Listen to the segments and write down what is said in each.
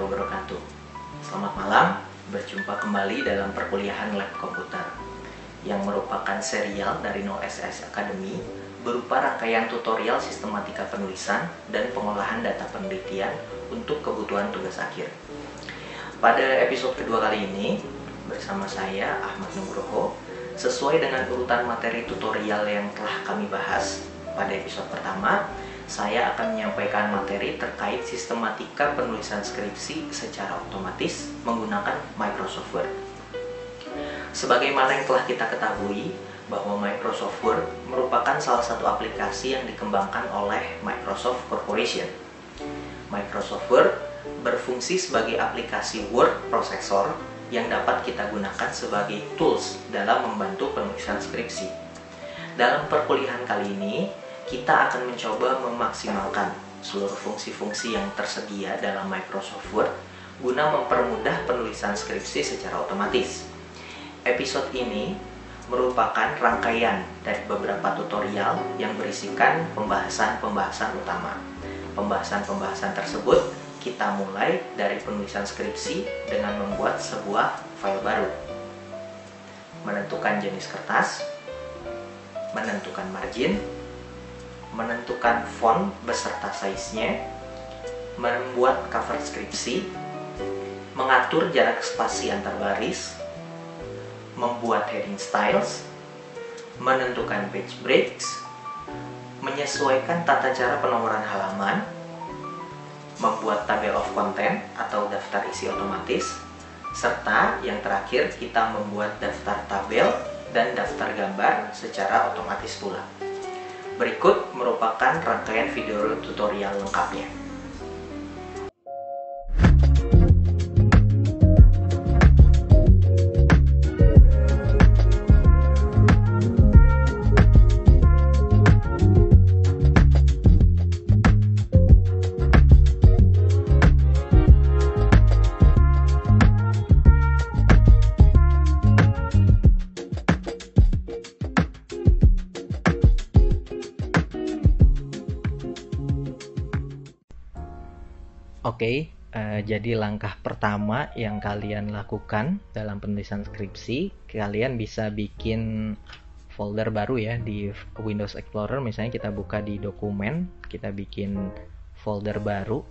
wabarakatuh. Selamat malam, berjumpa kembali dalam perkuliahan Lab Komputer yang merupakan serial dari NoSS Academy berupa rangkaian tutorial sistematika penulisan dan pengolahan data penelitian untuk kebutuhan tugas akhir. Pada episode kedua kali ini, bersama saya Ahmad Nugroho, sesuai dengan urutan materi tutorial yang telah kami bahas pada episode pertama, saya akan menyampaikan materi terkait sistematika penulisan skripsi secara otomatis menggunakan Microsoft Word. Sebagaimana yang telah kita ketahui, bahwa Microsoft Word merupakan salah satu aplikasi yang dikembangkan oleh Microsoft Corporation. Microsoft Word berfungsi sebagai aplikasi word processor yang dapat kita gunakan sebagai tools dalam membantu penulisan skripsi. Dalam perkuliahan kali ini, kita akan mencoba memaksimalkan seluruh fungsi-fungsi yang tersedia dalam Microsoft Word guna mempermudah penulisan skripsi secara otomatis. Episode ini merupakan rangkaian dari beberapa tutorial yang berisikan pembahasan-pembahasan utama. Pembahasan-pembahasan tersebut kita mulai dari penulisan skripsi dengan membuat sebuah file baru, menentukan jenis kertas, menentukan margin, menentukan font beserta size-nya, membuat cover skripsi, mengatur jarak spasi antar baris, membuat heading styles, menentukan page breaks, menyesuaikan tata cara penomoran halaman, membuat table of content atau daftar isi otomatis, serta yang terakhir kita membuat daftar tabel dan daftar gambar secara otomatis pula. Berikut merupakan rangkaian video tutorial lengkapnya. Oke, jadi langkah pertama yang kalian lakukan dalam penulisan skripsi, kalian bisa bikin folder baru ya di Windows Explorer. Misalnya kita buka di dokumen, kita bikin folder baru,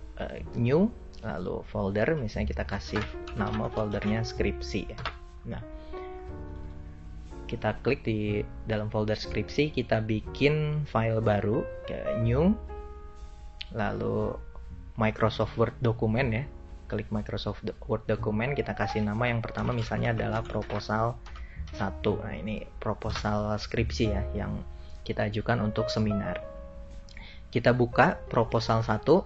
new, lalu folder, misalnya kita kasih nama foldernya skripsi ya. Nah, kita klik di dalam folder skripsi, kita bikin file baru, new, lalu Microsoft Word dokumen ya, klik Microsoft Word dokumen, kita kasih nama yang pertama misalnya adalah proposal 1. Nah, ini proposal skripsi ya yang kita ajukan untuk seminar. Kita buka proposal 1.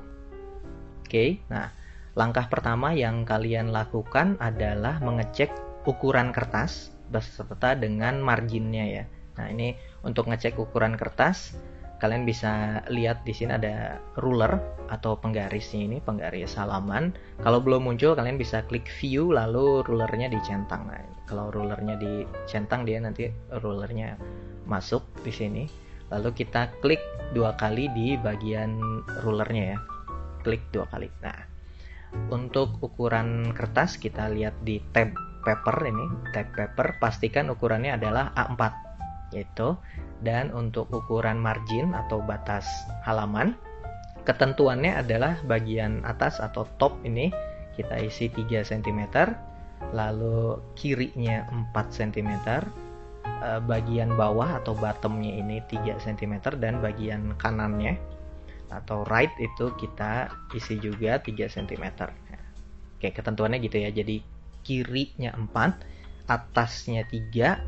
Oke, nah langkah pertama yang kalian lakukan adalah mengecek ukuran kertas beserta dengan marginnya ya. Nah, ini untuk ngecek ukuran kertas, kalian bisa lihat di sini ada ruler atau penggarisnya, ini penggaris halaman. Kalau belum muncul, kalian bisa klik view lalu rulernya dicentang. Nah, kalau rulernya dicentang, dia nanti rulernya masuk di sini. Lalu kita klik 2 kali di bagian rulernya ya. Klik 2 kali. Nah, untuk ukuran kertas kita lihat di tab paper ini, tab paper, pastikan ukurannya adalah A4 yaitu. Dan untuk ukuran margin atau batas halaman, ketentuannya adalah bagian atas atau top ini kita isi 3 cm, lalu kirinya 4 cm, bagian bawah atau bottomnya ini 3 cm, dan bagian kanannya atau right itu kita isi juga 3 cm. Oke, ketentuannya gitu ya. Jadi kirinya 4, atasnya 3,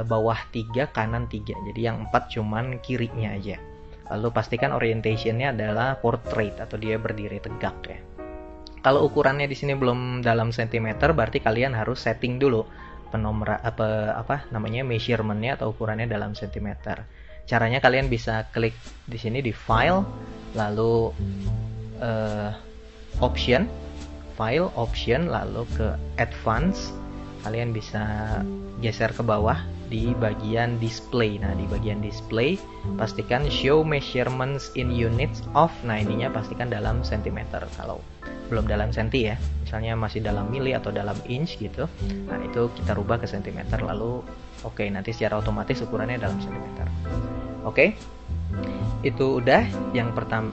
bawah 3, kanan 3. Jadi yang 4 cuman kirinya aja. Lalu pastikan orientationnya adalah portrait atau dia berdiri tegak ya. Kalau ukurannya di sini belum dalam sentimeter, berarti kalian harus setting dulu measurementnya atau ukurannya dalam sentimeter. Caranya kalian bisa klik di sini di file, lalu option, file option, lalu ke advance. Kalian bisa geser ke bawah di bagian display. Nah, di bagian display pastikan show measurements in units of. Nah, ininya pastikan dalam sentimeter. Kalau belum dalam senti ya, misalnya masih dalam mili atau dalam inch gitu. Nah itu kita rubah ke sentimeter, lalu oke, nanti secara otomatis ukurannya dalam sentimeter. Oke, itu udah yang pertama,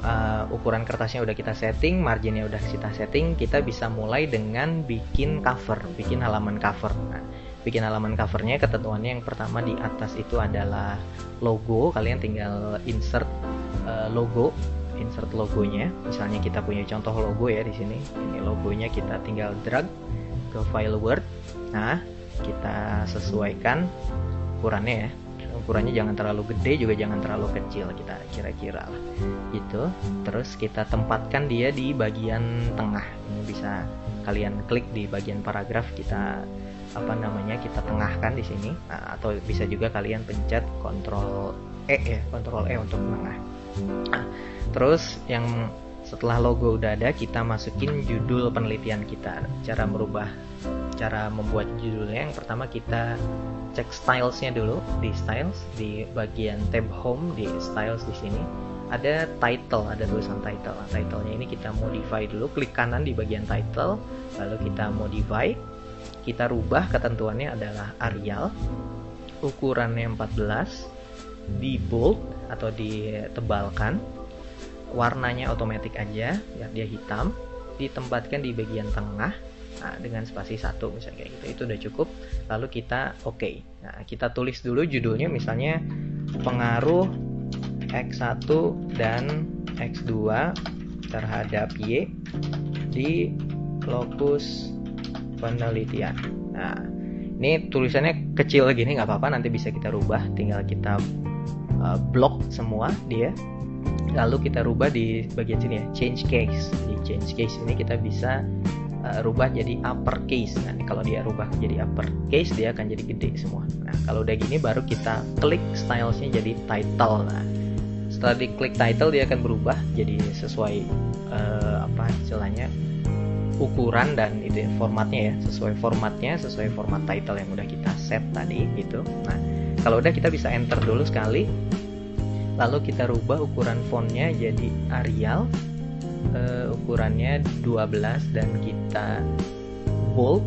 ukuran kertasnya udah kita setting, marginnya udah kita setting. Kita bisa mulai dengan bikin cover, bikin halaman cover. Nah, bikin halaman covernya ketentuannya yang pertama di atas itu adalah logo. Kalian tinggal insert logonya. Misalnya kita punya contoh logo ya di sini. Ini logonya, kita tinggal drag ke file Word. Nah, kita sesuaikan ukurannya ya. Ukurannya jangan terlalu gede juga jangan terlalu kecil, kita kira-kira lah gitu. Terus kita tempatkan dia di bagian tengah. Ini bisa kalian klik di bagian paragraf, kita kita tengahkan di sini. Nah, atau bisa juga kalian pencet Ctrl E untuk tengah. Nah, terus yang setelah logo udah ada, kita masukin judul penelitian kita. Cara membuat judulnya, yang pertama kita cek stylesnya dulu. Di styles, di bagian tab home di styles di sini ada title, ada tulisan title. Nah, titlenya ini kita modify dulu, klik kanan di bagian title, lalu kita modify. Kita rubah ketentuannya adalah Arial, ukurannya 14, di bold atau ditebalkan, warnanya otomatis aja biar dia hitam, ditempatkan di bagian tengah. Nah, dengan spasi 1 misalnya kayak gitu, itu udah cukup. Lalu kita oke. Nah, kita tulis dulu judulnya, misalnya pengaruh X1 dan X2 terhadap Y di lokus penelitian. Nah, ini tulisannya kecil gini nggak apa-apa, nanti bisa kita rubah, tinggal kita blok semua dia. Lalu kita rubah di bagian sini ya, change case. Di change case ini kita bisa rubah jadi uppercase. Nah, kalau dia rubah jadi uppercase, dia akan jadi gede semua. Nah, kalau udah gini baru kita klik stylesnya jadi title. Nah, setelah diklik title, dia akan berubah jadi sesuai istilahnya ukuran dan itu formatnya ya, sesuai format title yang udah kita set tadi gitu. Nah, kalau udah kita bisa enter dulu sekali. Lalu kita rubah ukuran fontnya jadi Arial, ukurannya 12 dan kita bold,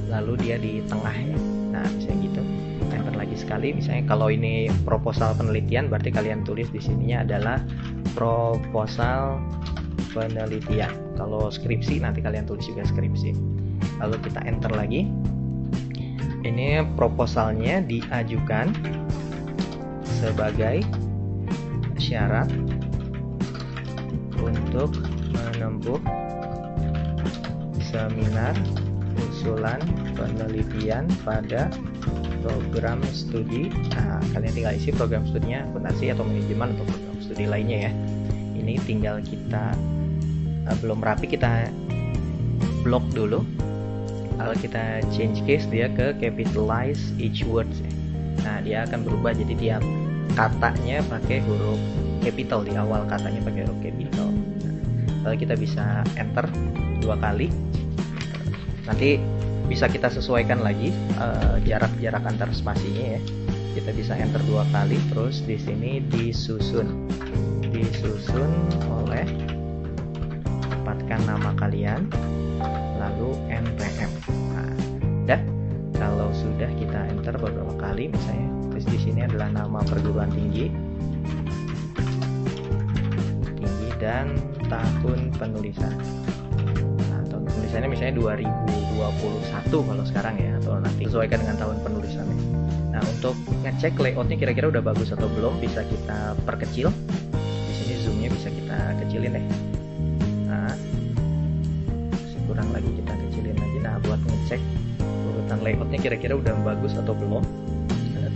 lalu dia di tengah ya. Nah, misalnya gitu. Enter lagi sekali. Misalnya kalau ini proposal penelitian, berarti kalian tulis di sininya adalah proposal penelitian. Kalau skripsi nanti kalian tulis juga skripsi. Lalu kita enter lagi. Ini proposalnya diajukan sebagai syarat untuk menempuh seminar usulan penelitian pada program studi. Nah, kalian tinggal isi program studinya, akuntansi atau manajemen atau program studi lainnya ya. Ini tinggal kita belum rapi, kita blok dulu. Kalau kita change case, dia ke capitalize each words. Nah, dia akan berubah jadi tiap katanya pakai huruf capital, di awal katanya pakai huruf capital. Lalu kita bisa enter 2 kali. Nanti bisa kita sesuaikan lagi jarak antar spasinya ya. Kita bisa enter 2 kali, terus di sini disusun oleh, dapatkan nama kalian, lalu npm. Nah, udah. Kalau sudah kita enter beberapa kali, misalnya, terus di sini adalah nama perguruan tinggi dan tahun penulisan. Nah, tahun penulisannya misalnya 2021 kalau sekarang ya, atau nanti sesuaikan dengan tahun penulisannya. Nah, untuk ngecek layoutnya kira-kira udah bagus atau belum, bisa kita perkecil. Di sini zoomnya bisa kita kecilin deh. Nah, kurang lagi kita kecilin lagi. Nah, buat ngecek urutan layoutnya kira-kira udah bagus atau belum,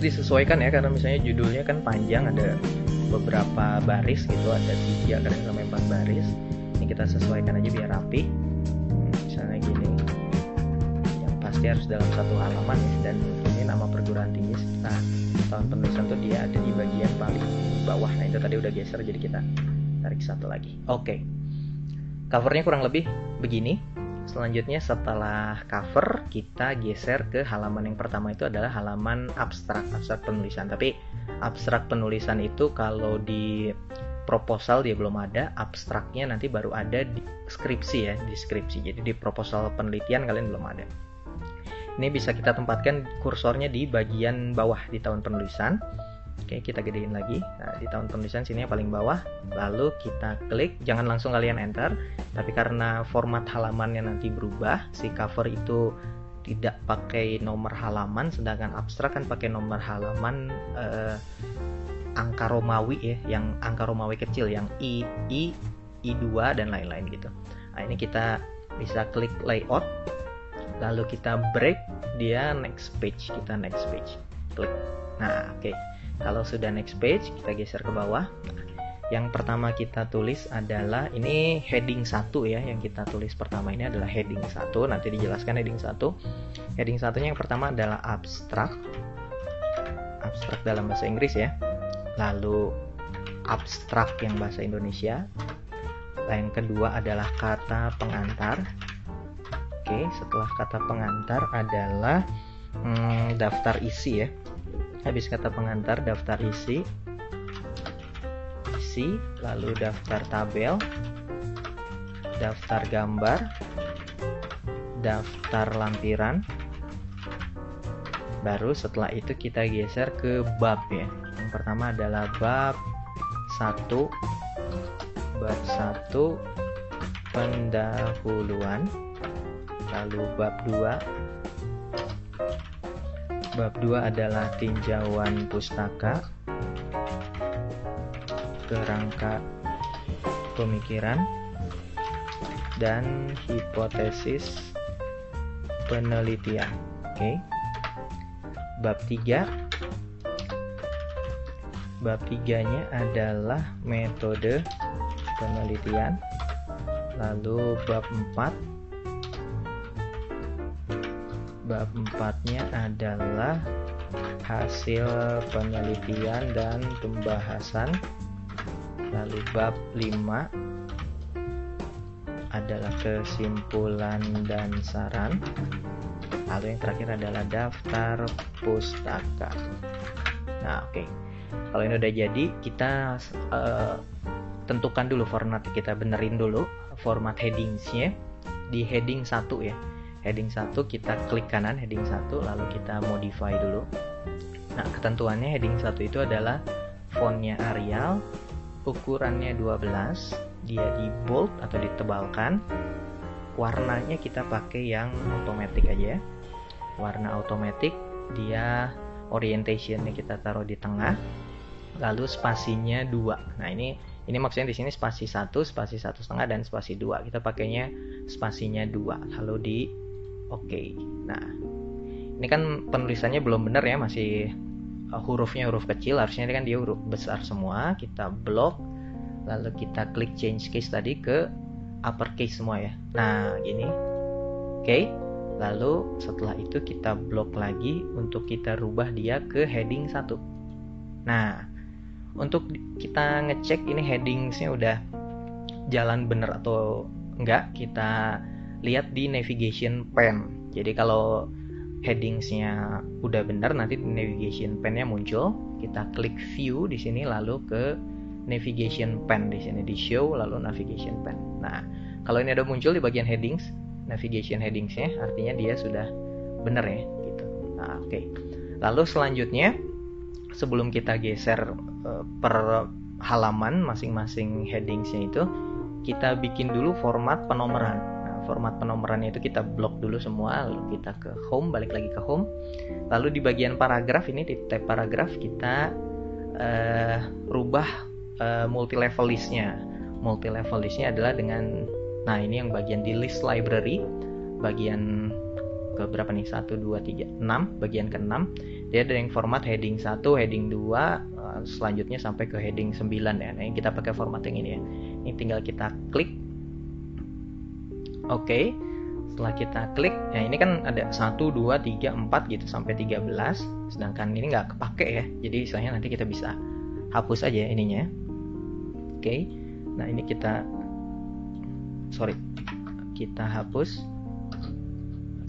disesuaikan ya, karena misalnya judulnya kan panjang, ada beberapa baris gitu, ada 3 kadang sampai 4 baris. Ini kita sesuaikan aja biar rapi. Misalnya gini, yang pasti harus dalam 1 halaman ya. Dan ini nama perguruan tinggi serta tahun penulisan tuh dia ada di bagian paling bawah. Nah, itu tadi udah geser, jadi kita tarik 1 lagi. Oke. Covernya kurang lebih begini. Selanjutnya setelah cover, kita geser ke halaman yang pertama, itu adalah halaman abstrak penulisan. Tapi abstrak penulisan itu kalau di proposal dia belum ada, abstraknya nanti baru ada di skripsi ya, di skripsi. Jadi di proposal penelitian kalian belum ada. Ini bisa kita tempatkan kursornya di bagian bawah di tahun penulisan. Oke, kita gedein lagi. Nah, di tahun penulisan sini yang paling bawah, lalu kita klik, jangan langsung kalian enter, tapi karena format halamannya nanti berubah, si cover itu tidak pakai nomor halaman, sedangkan abstrak kan pakai nomor halaman angka Romawi ya, yang angka Romawi kecil, yang I2 dan lain-lain gitu. Nah, ini kita bisa klik layout, lalu kita break, dia next page, kita next page, klik. Nah, oke. Kalau sudah next page, kita geser ke bawah. Yang pertama kita tulis adalah, ini heading 1 ya, yang kita tulis pertama ini adalah heading 1, nanti dijelaskan heading 1. Heading 1-nya yang pertama adalah abstrak dalam bahasa Inggris ya, lalu abstrak yang bahasa Indonesia. Yang kedua adalah kata pengantar. Oke, setelah kata pengantar adalah daftar isi ya. Habis kata pengantar, daftar isi, lalu daftar tabel, daftar gambar, daftar lampiran. Baru setelah itu kita geser ke bab ya. Yang pertama adalah bab 1, pendahuluan, lalu bab 2 adalah tinjauan pustaka, kerangka pemikiran, dan hipotesis penelitian. Oke. Bab 3-nya adalah metode penelitian. Lalu bab 4-nya adalah hasil penelitian dan pembahasan. Lalu bab 5 adalah kesimpulan dan saran. Lalu yang terakhir adalah daftar pustaka. Nah, oke. Kalau ini udah jadi, kita tentukan dulu format, kita benerin dulu format headingsnya di heading 1 ya. Heading 1 kita klik kanan heading 1, lalu kita modify dulu. Nah, ketentuannya heading 1 itu adalah fontnya Arial, ukurannya 12, dia di bold atau ditebalkan. Warnanya kita pakai yang automatic aja ya. Warna automatic, dia orientationnya kita taruh di tengah. Lalu spasinya 2. Nah, ini maksudnya di sini spasi 1, spasi 1,5 dan spasi 2. Kita pakainya spasinya 2. Lalu di Oke. Nah, ini kan penulisannya belum benar ya, masih hurufnya huruf kecil, harusnya kan dia huruf besar semua. Kita blok, lalu kita klik change case tadi ke uppercase semua ya. Nah, gini. Oke. Lalu setelah itu kita blok lagi untuk kita rubah dia ke heading 1. Nah, untuk kita ngecek ini headingsnya udah jalan bener atau enggak, kita lihat di navigation pane. Jadi kalau headingsnya udah benar, nanti di navigation pane-nya muncul. Kita klik view di sini, lalu ke navigation pane di sini, di show lalu navigation pane. Nah, kalau ini ada muncul di bagian headings, navigation headingsnya, artinya dia sudah benar ya gitu. Nah, oke. Lalu selanjutnya, sebelum kita geser per halaman masing-masing headingsnya itu, kita bikin dulu format penomoran. Format penomorannya itu kita blok dulu semua, lalu kita ke home, balik lagi ke home. Lalu di bagian paragraf ini, di tab paragraf, kita rubah multi-level listnya. Multi-level listnya adalah dengan, nah ini yang bagian di list library, bagian ke berapa nih, 1, 2, 3, 6, bagian ke 6. Dia ada yang format heading 1, heading 2, selanjutnya sampai ke heading 9 ya. Nah, ini kita pakai format yang ini ya. Ini tinggal kita klik. Oke, setelah kita klik, ya ini kan ada 1, 2, 3, 4 gitu sampai 13. Sedangkan ini nggak kepake ya, jadi istilahnya nanti kita bisa hapus aja ininya. Oke, nah ini kita hapus.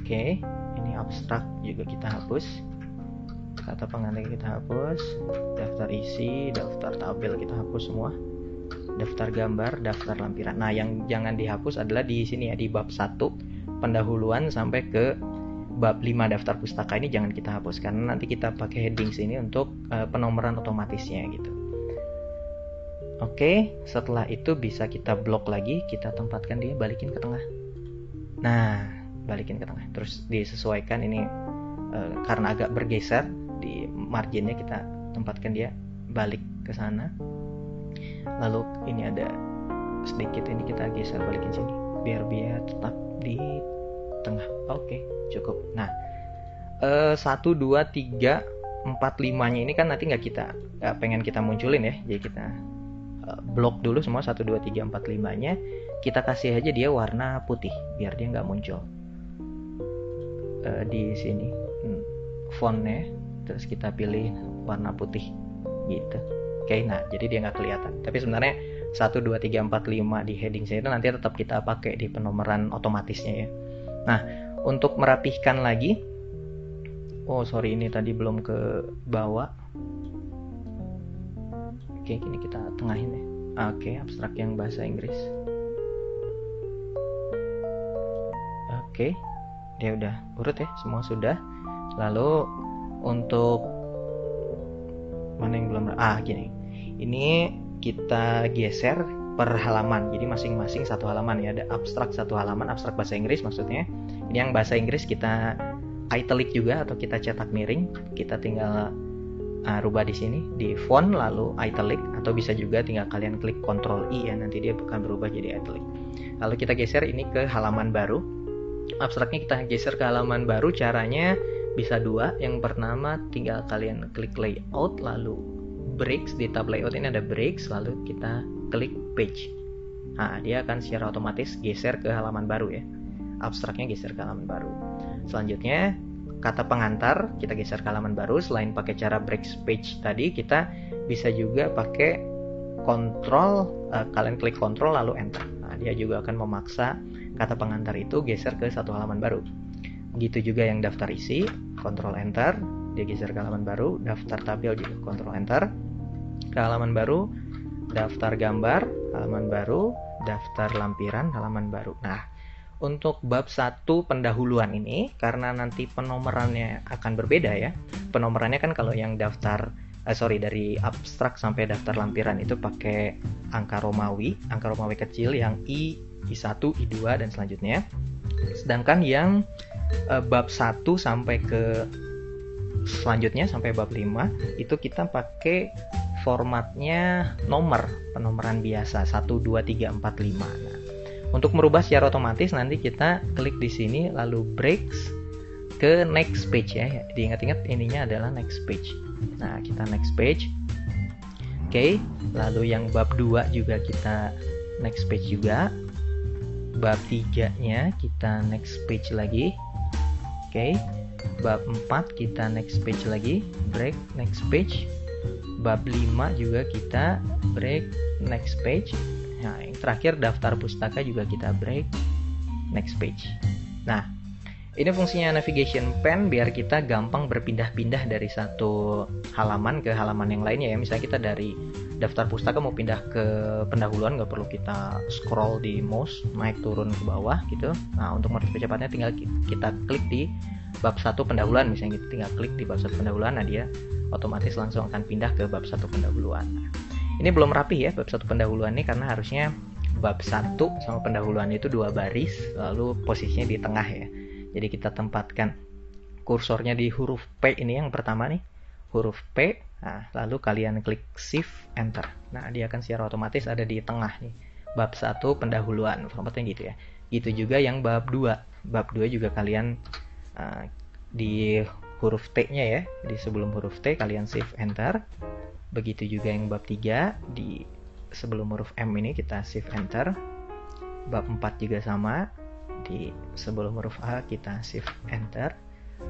Oke, ini abstrak juga kita hapus, kata pengantar kita hapus, daftar isi, daftar tabel kita hapus semua. daftar gambar, daftar lampiran. Nah, yang jangan dihapus adalah di sini ya, di bab 1 pendahuluan sampai ke bab 5 daftar pustaka ini jangan kita hapus karena nanti kita pakai heading sini untuk penomoran otomatisnya gitu. Oke, setelah itu bisa kita blok lagi, kita tempatkan dia, balikin ke tengah. Nah, balikin ke tengah. Terus disesuaikan ini karena agak bergeser di marginnya, kita tempatkan dia balik ke sana. Lalu ini ada sedikit, ini kita geser balikin sini biar tetap di tengah. Oke, cukup. Nah, 1, 2, 3, 4, 5-nya ini kan nanti nggak pengen kita munculin ya. Jadi kita blok dulu semua 1, 2, 3, 4, 5-nya. Kita kasih aja dia warna putih biar dia nggak muncul. Di sini fontnya, terus kita pilih warna putih gitu. Oke, nah jadi dia nggak kelihatan. Tapi sebenarnya 1, 2, 3, 4, 5 di heading saya itu nanti tetap kita pakai di penomoran otomatisnya ya. Nah, untuk merapihkan lagi, ini tadi belum ke bawah. Oke, ini kita tengahin ya. Oke, abstrak yang bahasa Inggris. Oke, dia udah urut ya, semua sudah. Lalu untuk mana yang belum? Gini. Ini kita geser per halaman. Jadi masing-masing satu halaman ya. Ada abstrak satu halaman, abstrak bahasa Inggris maksudnya. Ini yang bahasa Inggris kita italic juga atau kita cetak miring. Kita tinggal rubah di sini di font lalu italic, atau bisa juga tinggal kalian klik Ctrl I ya, nanti dia akan berubah jadi italic. Lalu kita geser ini ke halaman baru. Abstraknya kita geser ke halaman baru, caranya bisa dua. Yang pertama tinggal kalian klik layout lalu breaks, di tab layout ini ada breaks, lalu kita klik page. Nah, dia akan secara otomatis geser ke halaman baru ya. Abstraknya geser ke halaman baru. Selanjutnya kata pengantar kita geser ke halaman baru. Selain pakai cara break page tadi, kita bisa juga pakai kontrol, kalian klik kontrol lalu enter. Nah, dia juga akan memaksa kata pengantar itu geser ke satu halaman baru. Begitu juga yang daftar isi, kontrol enter, dia geser ke halaman baru. Daftar tabel juga kontrol enter ke halaman baru. Daftar gambar, halaman baru. Daftar lampiran, halaman baru. Nah, untuk bab 1 pendahuluan ini, karena nanti penomorannya akan berbeda ya. Penomorannya kan kalau yang daftar dari abstrak sampai daftar lampiran itu pakai angka Romawi kecil yang I1, I2 dan selanjutnya. Sedangkan yang bab 1 sampai ke selanjutnya sampai bab 5 itu kita pakai formatnya penomoran biasa 1, 2, 3, 4, 5. Nah, untuk merubah secara otomatis nanti kita klik di sini lalu breaks ke next page ya. Diingat-ingat ininya adalah next page. Nah, kita next page. Oke, lalu yang bab 2 juga kita next page juga. Bab 3-nya kita next page lagi. Oke. Bab 4 kita next page lagi, break next page. Bab 5 juga kita break next page. Nah, yang terakhir daftar pustaka juga kita break next page. Nah, ini fungsinya navigation pen biar kita gampang berpindah-pindah dari satu halaman ke halaman yang lainnya ya. Misalnya kita dari daftar pustaka mau pindah ke pendahuluan, nggak perlu kita scroll di mouse naik turun ke bawah gitu. Nah, untuk mode percepatnya tinggal kita klik di bab 1 pendahuluan, misalnya kita tinggal klik di bab 1 pendahuluan, nah dia otomatis langsung akan pindah ke bab 1 pendahuluan. Ini belum rapi ya bab 1 pendahuluan ini, karena harusnya bab 1 sama pendahuluan itu 2 baris, lalu posisinya di tengah ya. Jadi kita tempatkan kursornya di huruf P ini yang pertama nih, huruf P. Nah, lalu kalian klik shift enter. Nah, dia akan secara otomatis ada di tengah nih. Bab 1 pendahuluan, formatnya gitu ya. Gitu juga yang bab 2. Bab 2 juga kalian di huruf T-nya ya, di sebelum huruf T kalian shift enter. Begitu juga yang bab 3, di sebelum huruf M ini kita shift enter. Bab 4 juga sama, di sebelum huruf A kita shift enter.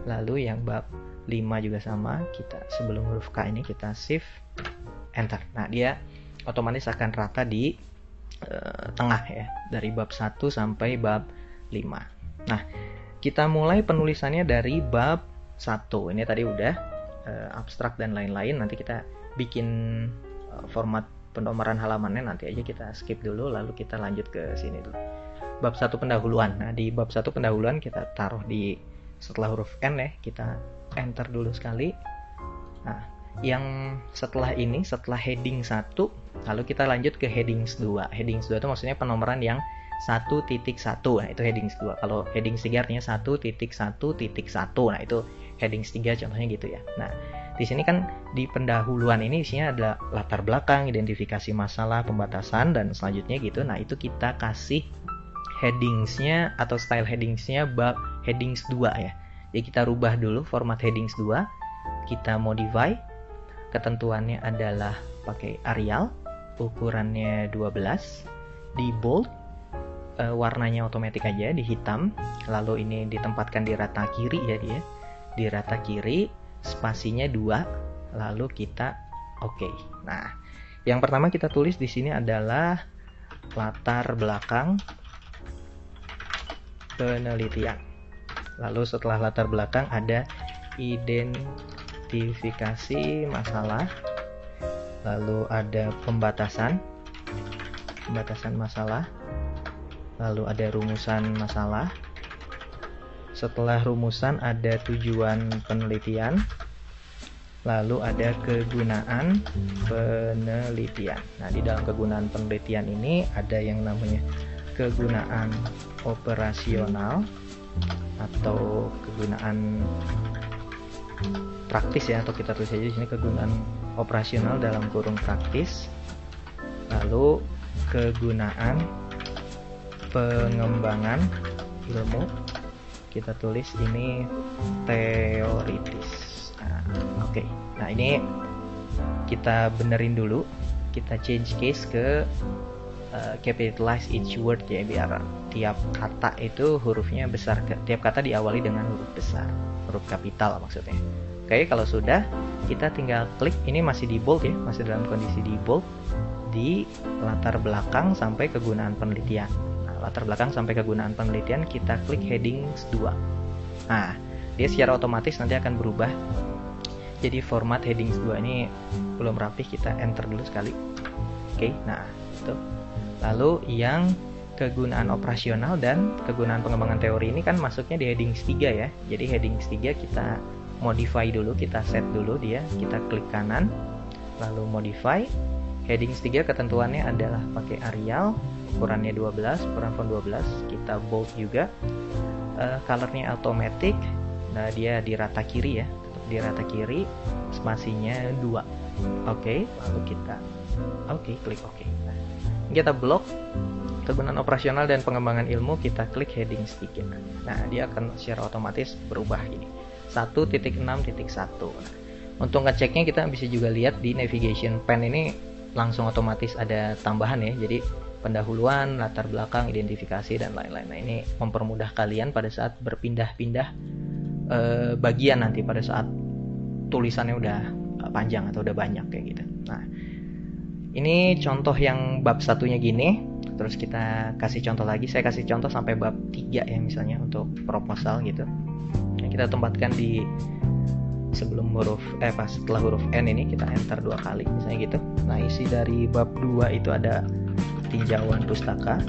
Lalu yang bab 5 juga sama, kita sebelum huruf K ini kita shift enter. Nah, dia otomatis akan rata di tengah ya, dari bab 1 sampai bab 5. Nah, kita mulai penulisannya dari bab 1. Ini tadi udah abstrak dan lain-lain. Nanti kita bikin format penomoran halamannya nanti aja kita skip dulu, lalu kita lanjut ke sini dulu. Bab 1 pendahuluan. Nah, di bab 1 pendahuluan kita taruh di setelah huruf N ya, kita enter dulu sekali. Nah, yang setelah ini, setelah heading 1, lalu kita lanjut ke headings 2. Headings 2 itu maksudnya penomoran yang 1.1. Nah, itu headings 2. Kalau headings 3 artinya 1.1.1. Nah, itu headings 3 contohnya gitu ya. Nah, di sini kan di pendahuluan ini isinya ada latar belakang, identifikasi masalah, pembatasan, dan selanjutnya gitu. Nah, itu kita kasih headingsnya atau style headingsnya bab headings 2 ya. Jadi kita rubah dulu format headings 2, kita modify, ketentuannya adalah pakai Arial, ukurannya 12, di bold, warnanya otomatis aja di hitam, lalu ini ditempatkan di rata kiri ya dia, di rata kiri, spasinya 2, lalu kita oke. Nah, yang pertama kita tulis di sini adalah latar belakang penelitian. Lalu setelah latar belakang ada identifikasi masalah, lalu ada pembatasan masalah, lalu ada rumusan masalah. Setelah rumusan ada tujuan penelitian, lalu ada kegunaan penelitian. Nah, di dalam kegunaan penelitian ini ada yang namanya kegunaan operasional atau kegunaan praktis ya, atau kita tulis aja di sini kegunaan operasional dalam kurung praktis. Lalu kegunaan pengembangan ilmu, kita tulis ini teoritis. Nah, oke. Nah, ini kita benerin dulu, kita change case ke capitalize each word ya, biar tiap kata itu hurufnya besar, tiap kata diawali dengan huruf besar, huruf kapital maksudnya. Oke, kalau sudah kita tinggal klik, ini masih di bold ya, masih dalam kondisi di bold, di latar belakang sampai kegunaan penelitian. Nah, latar belakang sampai kegunaan penelitian kita klik headings 2. Nah, dia secara otomatis nanti akan berubah. Jadi format headings 2 ini belum rapih, kita enter dulu sekali. Oke, nah itu. Lalu yang kegunaan operasional dan kegunaan pengembangan teori ini kan masuknya di headings 3 ya. Jadi headings 3 kita modify dulu, kita set dulu dia, kita klik kanan, lalu modify. Headings 3 ketentuannya adalah pakai Arial, ukurannya 12, ukuran font 12, kita bold juga. Colornya automatic. Nah, dia di rata kiri ya, di rata kiri, spasinya 2. Oke, lalu kita klik oke. Nah, kita blok kegunaan operasional dan pengembangan ilmu, kita klik headings 3. Nah, dia akan secara otomatis berubah gini. 1.6.1. Nah, untuk ngeceknya kita bisa juga lihat di navigation pane ini langsung otomatis ada tambahan ya. Jadi pendahuluan, latar belakang, identifikasi, dan lain-lain. Nah, ini mempermudah kalian pada saat berpindah-pindah bagian nanti pada saat tulisannya udah panjang atau udah banyak kayak gitu. Nah, ini contoh yang bab satunya gini. Terus kita kasih contoh lagi. Saya kasih contoh sampai bab 3 ya, misalnya untuk proposal gitu. Nah, kita tempatkan di sebelum setelah huruf N ini kita enter 2 kali misalnya gitu. Nah, isi dari bab 2 itu ada tinjauan pustaka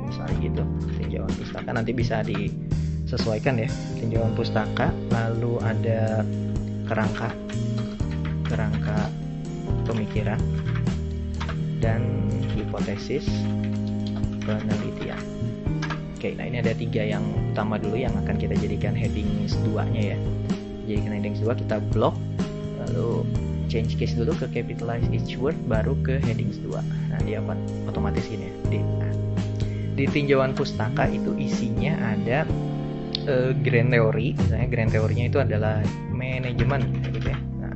misalnya gitu. Tinjauan pustaka nanti bisa disesuaikan ya, tinjauan pustaka. Lalu ada kerangka pemikiran dan hipotesis penelitian. Oke, nah ini ada 3 yang utama dulu yang akan kita jadikan headings 2-nya ya. Jadikan headings 2, kita blok, lalu change case dulu ke capitalize each word, baru ke headings 2. Nah, dia otomatis ini ya. Di tinjauan pustaka itu isinya ada grand teori, misalnya grand teorinya itu adalah manajemen gitu ya. Nah,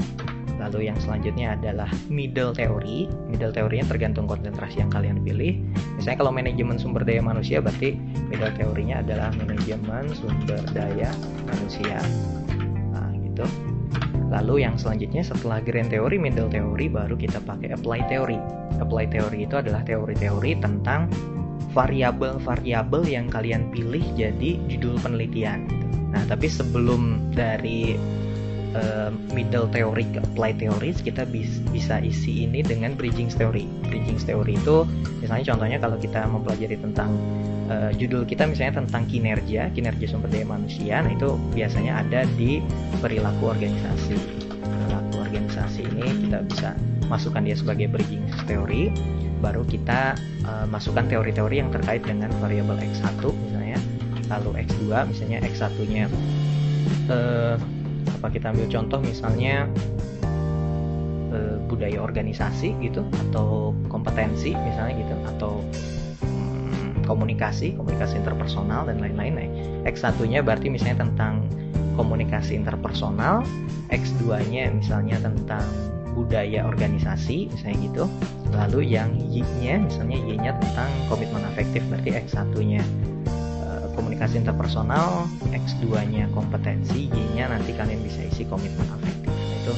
lalu yang selanjutnya adalah middle teori. Middle teorinya tergantung konsentrasi yang kalian pilih. Misalnya kalau manajemen sumber daya manusia, berarti middle teorinya adalah manajemen sumber daya manusia. Nah, gitu. Lalu yang selanjutnya setelah grand teori, middle teori, baru kita pakai apply teori. Apply teori itu adalah teori-teori tentang variabel-variabel yang kalian pilih jadi judul penelitian. Nah, tapi sebelum dari middle theory ke applied theory, kita bisa isi ini dengan bridging theory. Bridging theory itu misalnya contohnya kalau kita mempelajari tentang judul kita misalnya tentang kinerja sumber daya manusia, nah itu biasanya ada di perilaku organisasi. Perilaku organisasi ini kita bisa masukkan dia sebagai bridging theory, baru kita masukkan teori-teori yang terkait dengan variabel X1 misalnya, lalu X2 misalnya X1-nya kita ambil contoh misalnya budaya organisasi gitu, atau kompetensi misalnya gitu, atau komunikasi interpersonal dan lain-lain. Nah, X1-nya berarti misalnya tentang komunikasi interpersonal, X2-nya misalnya tentang budaya organisasi misalnya gitu. Lalu yang Y-nya misalnya Y-nya tentang komitmen afektif, berarti X1-nya komunikasi interpersonal, X2-nya kompetensi, Y-nya nanti kalian bisa isi komitmen afektif. Nah, itu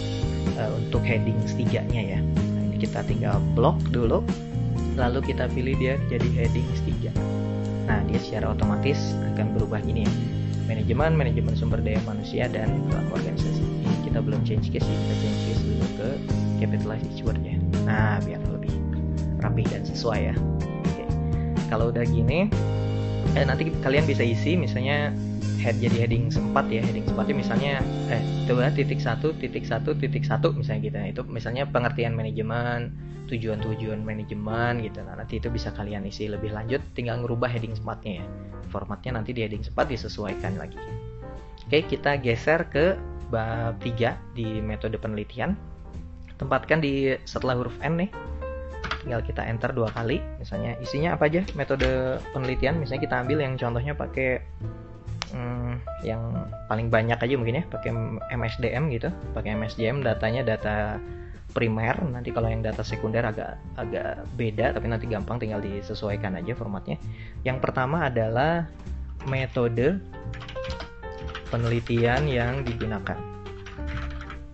untuk heading 3-nya ya. Nah, ini kita tinggal blok dulu, lalu kita pilih dia jadi heading 3. Nah, dia secara otomatis akan berubah gini ya. Manajemen sumber daya manusia dan perilaku organisasi. Ini kita belum change case, kita change case dulu ke capitalize each word-nya. Nah, biar lebih rapi dan sesuai ya. Oke. Kalau udah gini, nanti kalian bisa isi misalnya jadi heading 4 ya. Heading 4 misalnya coba titik 1 misalnya gitu. Nah, itu misalnya pengertian manajemen, tujuan manajemen gitu. Nah, nanti itu bisa kalian isi lebih lanjut, tinggal ngerubah heading 4-nya ya. Formatnya nanti di heading 4 disesuaikan lagi. Oke, kita geser ke bab 3 di metode penelitian. Tempatkan di setelah huruf N nih. Tinggal kita enter 2 kali. Misalnya isinya apa aja metode penelitian. Misalnya kita ambil yang contohnya pakai yang paling banyak aja mungkin ya, pakai MSDM gitu. Pakai MSDM, datanya data primer. Nanti kalau yang data sekunder agak beda, tapi nanti gampang, tinggal disesuaikan aja formatnya. Yang pertama adalah metode penelitian yang digunakan.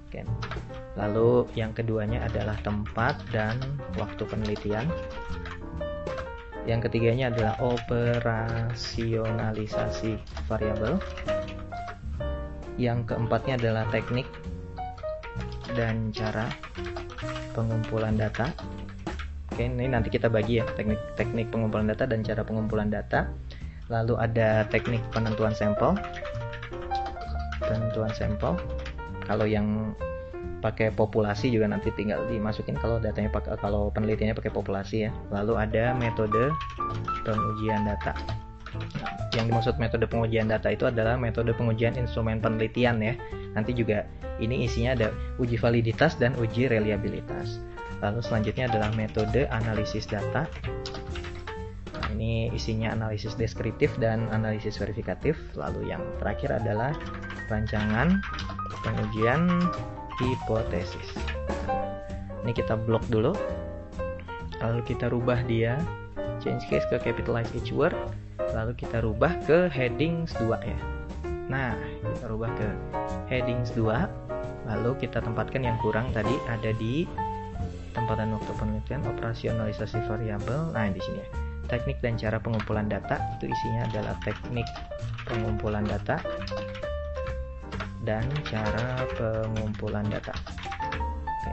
Oke. Lalu yang keduanya adalah tempat dan waktu penelitian. Yang ketiganya adalah operasionalisasi variabel. Yang keempatnya adalah teknik dan cara pengumpulan data. Oke, ini nanti kita bagi ya, teknik pengumpulan data dan cara pengumpulan data. Lalu ada teknik penentuan sampel. Kalau yang pakai populasi juga nanti tinggal dimasukin kalau penelitiannya pakai populasi ya. Lalu ada metode pengujian data. Yang dimaksud metode pengujian data itu adalah metode pengujian instrumen penelitian ya. Nanti juga ini isinya ada uji validitas dan uji reliabilitas. Lalu selanjutnya adalah metode analisis data. Nah, ini isinya analisis deskriptif dan analisis verifikatif. Lalu yang terakhir adalah rancangan pengujian hipotesis. Ini kita blok dulu, lalu kita rubah dia, change case ke capitalize each word, lalu kita rubah ke headings 2 ya. Nah, kita rubah ke headings 2, lalu kita tempatkan yang kurang tadi ada di tempat dan waktu penelitian, operasionalisasi variabel. Nah, di sini ya, teknik dan cara pengumpulan data, itu isinya adalah teknik pengumpulan data dan cara pengumpulan data. Oke,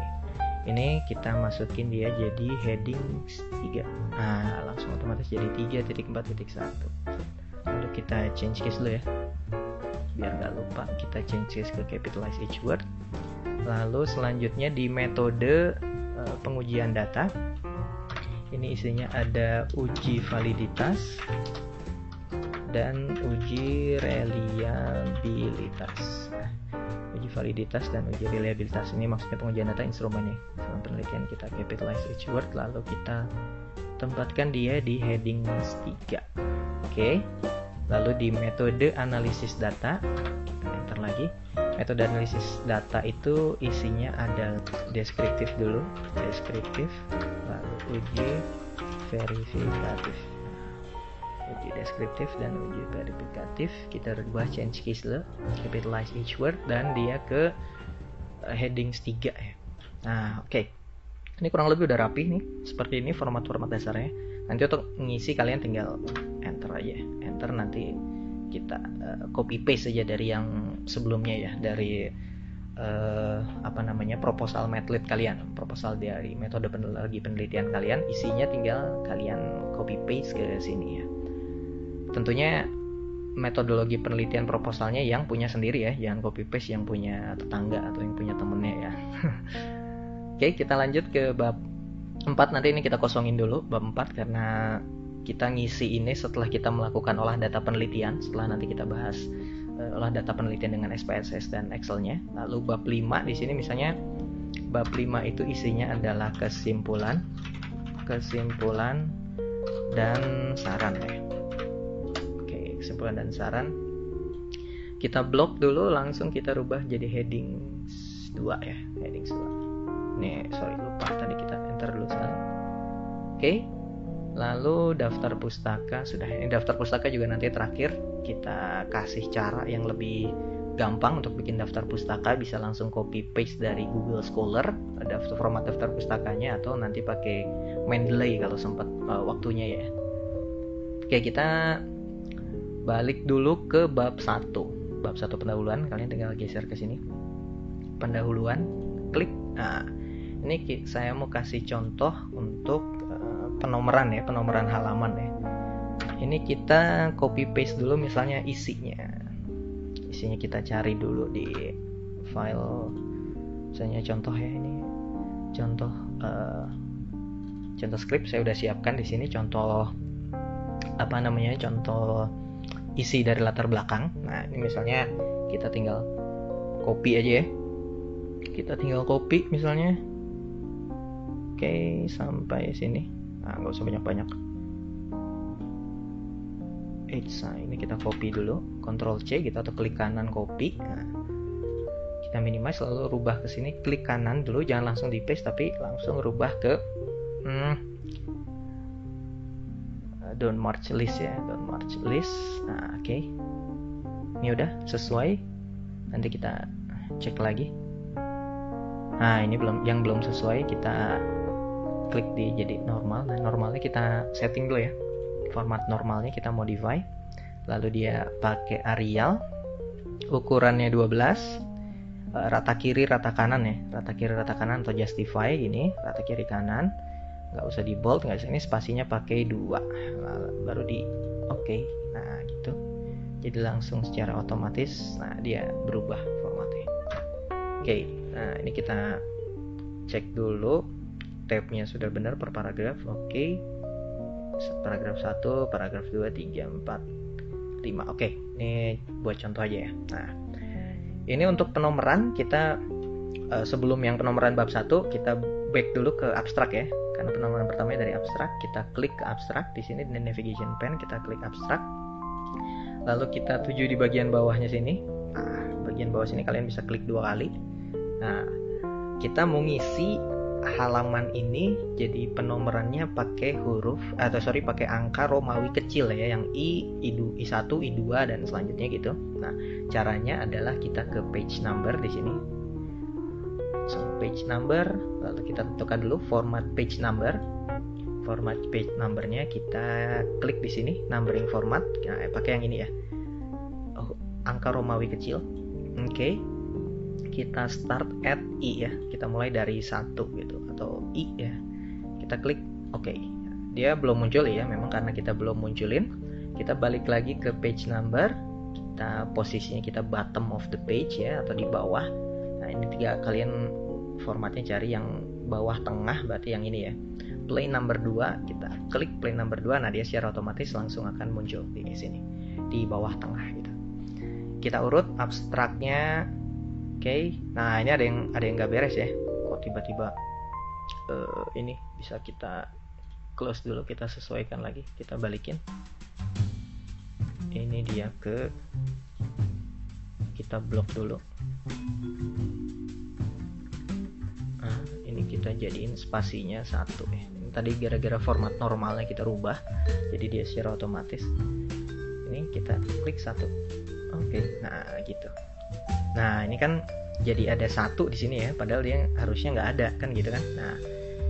ini kita masukin dia jadi heading 3. Nah, langsung otomatis jadi 3.4.1. Lalu kita change case dulu ya, biar nggak lupa. Kita change case ke capitalize each word. Lalu selanjutnya di metode pengujian data, ini isinya ada uji validitas dan uji reliabilitas. Nah, uji validitas dan uji reliabilitas ini maksudnya pengujian data instrumennya. Instrumen penelitian kita capitalize each word, lalu kita tempatkan dia di heading 3. Oke. Lalu di metode analisis data, kita enter lagi. Metode analisis data itu isinya ada deskriptif dulu, lalu uji verifikatif. Uji deskriptif dan uji verifikatif kita rubah change case dulu, capitalize each word, dan dia ke headings 3 ya. Nah, oke. Ini kurang lebih udah rapi nih, seperti ini format-format dasarnya. Nanti untuk ngisi kalian tinggal enter aja, enter, nanti kita copy paste saja dari yang sebelumnya ya, dari proposal Madlit kalian, proposal dari metodologi penelitian kalian, isinya tinggal kalian copy paste ke sini ya. Tentunya metodologi penelitian proposalnya yang punya sendiri ya, jangan copy paste yang punya tetangga atau yang punya temennya ya. Oke, kita lanjut ke bab 4. Nanti ini kita kosongin dulu bab 4 karena kita ngisi ini setelah kita melakukan olah data penelitian, setelah nanti kita bahas olah data penelitian dengan SPSS dan Excel-nya. Lalu bab 5 di sini misalnya bab 5 itu isinya adalah kesimpulan dan saran ya. Oke, kesimpulan dan saran. Kita blok dulu, langsung kita rubah jadi heading 2 ya, heading 2. Nih, sorry lupa tadi kita enter dulu sekali. Oke. Lalu daftar pustaka sudah. Ini daftar pustaka juga nanti terakhir kita kasih cara yang lebih gampang untuk bikin daftar pustaka, bisa langsung copy paste dari Google Scholar format daftar pustakanya, atau nanti pakai Mendeley kalau sempat waktunya ya. Oke, kita balik dulu ke bab 1. Bab 1 pendahuluan, kalian tinggal geser ke sini. Pendahuluan, klik. Nah, ini saya mau kasih contoh untuk penomoran halaman ya. Ini kita copy paste dulu misalnya isinya kita cari dulu di file, misalnya contoh ya, ini contoh script saya udah siapkan di sini, contoh contoh isi dari latar belakang. Nah, ini misalnya kita tinggal copy aja ya, kita tinggal copy misalnya. Oke, sampai sini. Nah, nggak usah banyak-banyak. Ini kita copy dulu, Ctrl C gitu, atau klik kanan copy. Nah, kita minimize, lalu rubah ke sini, klik kanan dulu, jangan langsung di paste tapi langsung rubah ke don't merge list ya, don't merge list. Nah, oke. Ini udah sesuai. Nanti kita cek lagi. Nah, ini yang belum sesuai, kita klik di jadi normal. Nah, normalnya kita setting dulu ya, format normalnya kita modify, lalu dia pakai Arial, ukurannya 12, rata kiri rata kanan ya, rata kiri rata kanan, atau justify gini, rata kiri kanan, nggak usah di bold, nggak usah, ini spasinya pakai 2, baru di oke. Nah gitu, jadi langsung secara otomatis nah dia berubah formatnya. Oke, nah ini kita cek dulu tabnya sudah benar per paragraf. Oke. Paragraf 1, paragraf 2, 3, 4, 5. Oke, ini buat contoh aja ya. Nah, ini untuk penomoran kita sebelum yang penomoran bab 1 kita back dulu ke abstrak ya. Karena penomoran pertamanya dari abstrak, kita klik ke abstrak di sini di navigation pane, kita klik abstrak. Lalu kita tuju di bagian bawahnya sini. Nah, bagian bawah sini kalian bisa klik 2 kali. Nah, kita mau ngisi halaman ini jadi penomorannya pakai pakai angka Romawi kecil ya, yang I1, I2 dan selanjutnya gitu. Nah, caranya adalah kita ke page number di sini. So, page number, lalu kita tentukan dulu format page number. Format page numbernya kita klik di sini, numbering format. Nah, pakai yang ini ya. Angka Romawi kecil. Oke. Kita start at I ya, kita mulai dari 1 gitu, atau I ya, kita klik oke. Dia belum muncul ya, memang karena kita belum munculin. Kita balik lagi ke page number, kita posisinya kita bottom of the page ya, atau di bawah. Nah, ini kalian formatnya cari yang bawah tengah, berarti yang ini ya, plain number 2. Kita klik plain number 2, nah dia secara otomatis langsung akan muncul di sini di bawah tengah gitu. Kita urut abstraknya. Oke, nah ini ada yang nggak beres ya. Kok tiba-tiba ini bisa kita close dulu, kita sesuaikan lagi, kita balikin. Ini dia kita blok dulu. Nah, ini kita jadiin spasinya 1 ya. Ini tadi gara-gara format normalnya kita rubah, jadi dia secara otomatis. Ini kita klik 1. Oke, nah gitu. Nah, ini kan jadi ada 1 di sini ya, padahal dia harusnya nggak ada kan gitu kan. Nah,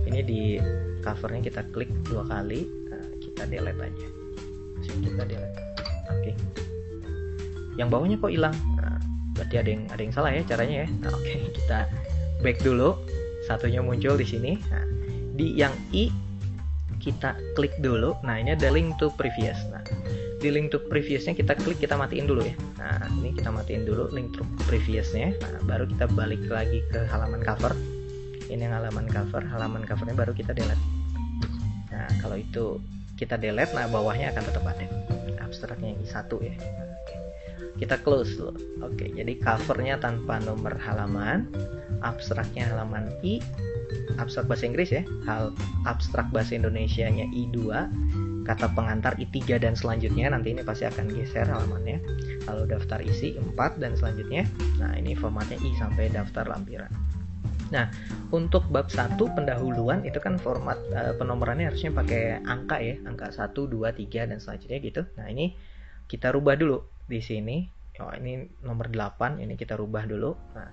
ini di covernya kita klik 2 kali, nah, kita delete aja. Kita delete. Oke. Yang bawahnya kok hilang? Nah, berarti ada yang salah ya caranya ya. Nah, oke, kita back dulu. Satunya muncul di sini. Nah, di yang I kita klik dulu. Nah, ini ada link to previous. Nah, di link to previousnya kita klik, kita matiin dulu ya. Nah, ini kita matiin dulu link to previousnya. Nah, baru kita balik lagi ke halaman cover. Ini yang halaman covernya baru kita delete. Nah, kalau itu kita delete, nah bawahnya akan tetap ada abstraknya yang I1 ya. Nah, kita close dulu. Oke, jadi covernya tanpa nomor halaman, abstraknya halaman I, abstrak bahasa Inggris ya, abstrak bahasa Indonesianya I2, kata pengantar I3 dan selanjutnya. Nanti ini pasti akan geser halamannya. Lalu daftar isi 4 dan selanjutnya. Nah, ini formatnya I sampai daftar lampiran. Nah, untuk bab 1 pendahuluan itu kan format penomorannya harusnya pakai angka ya, angka 1, 2, 3 dan selanjutnya gitu. Nah, ini kita rubah dulu di sini. Oh, ini nomor 8, ini kita rubah dulu. Nah,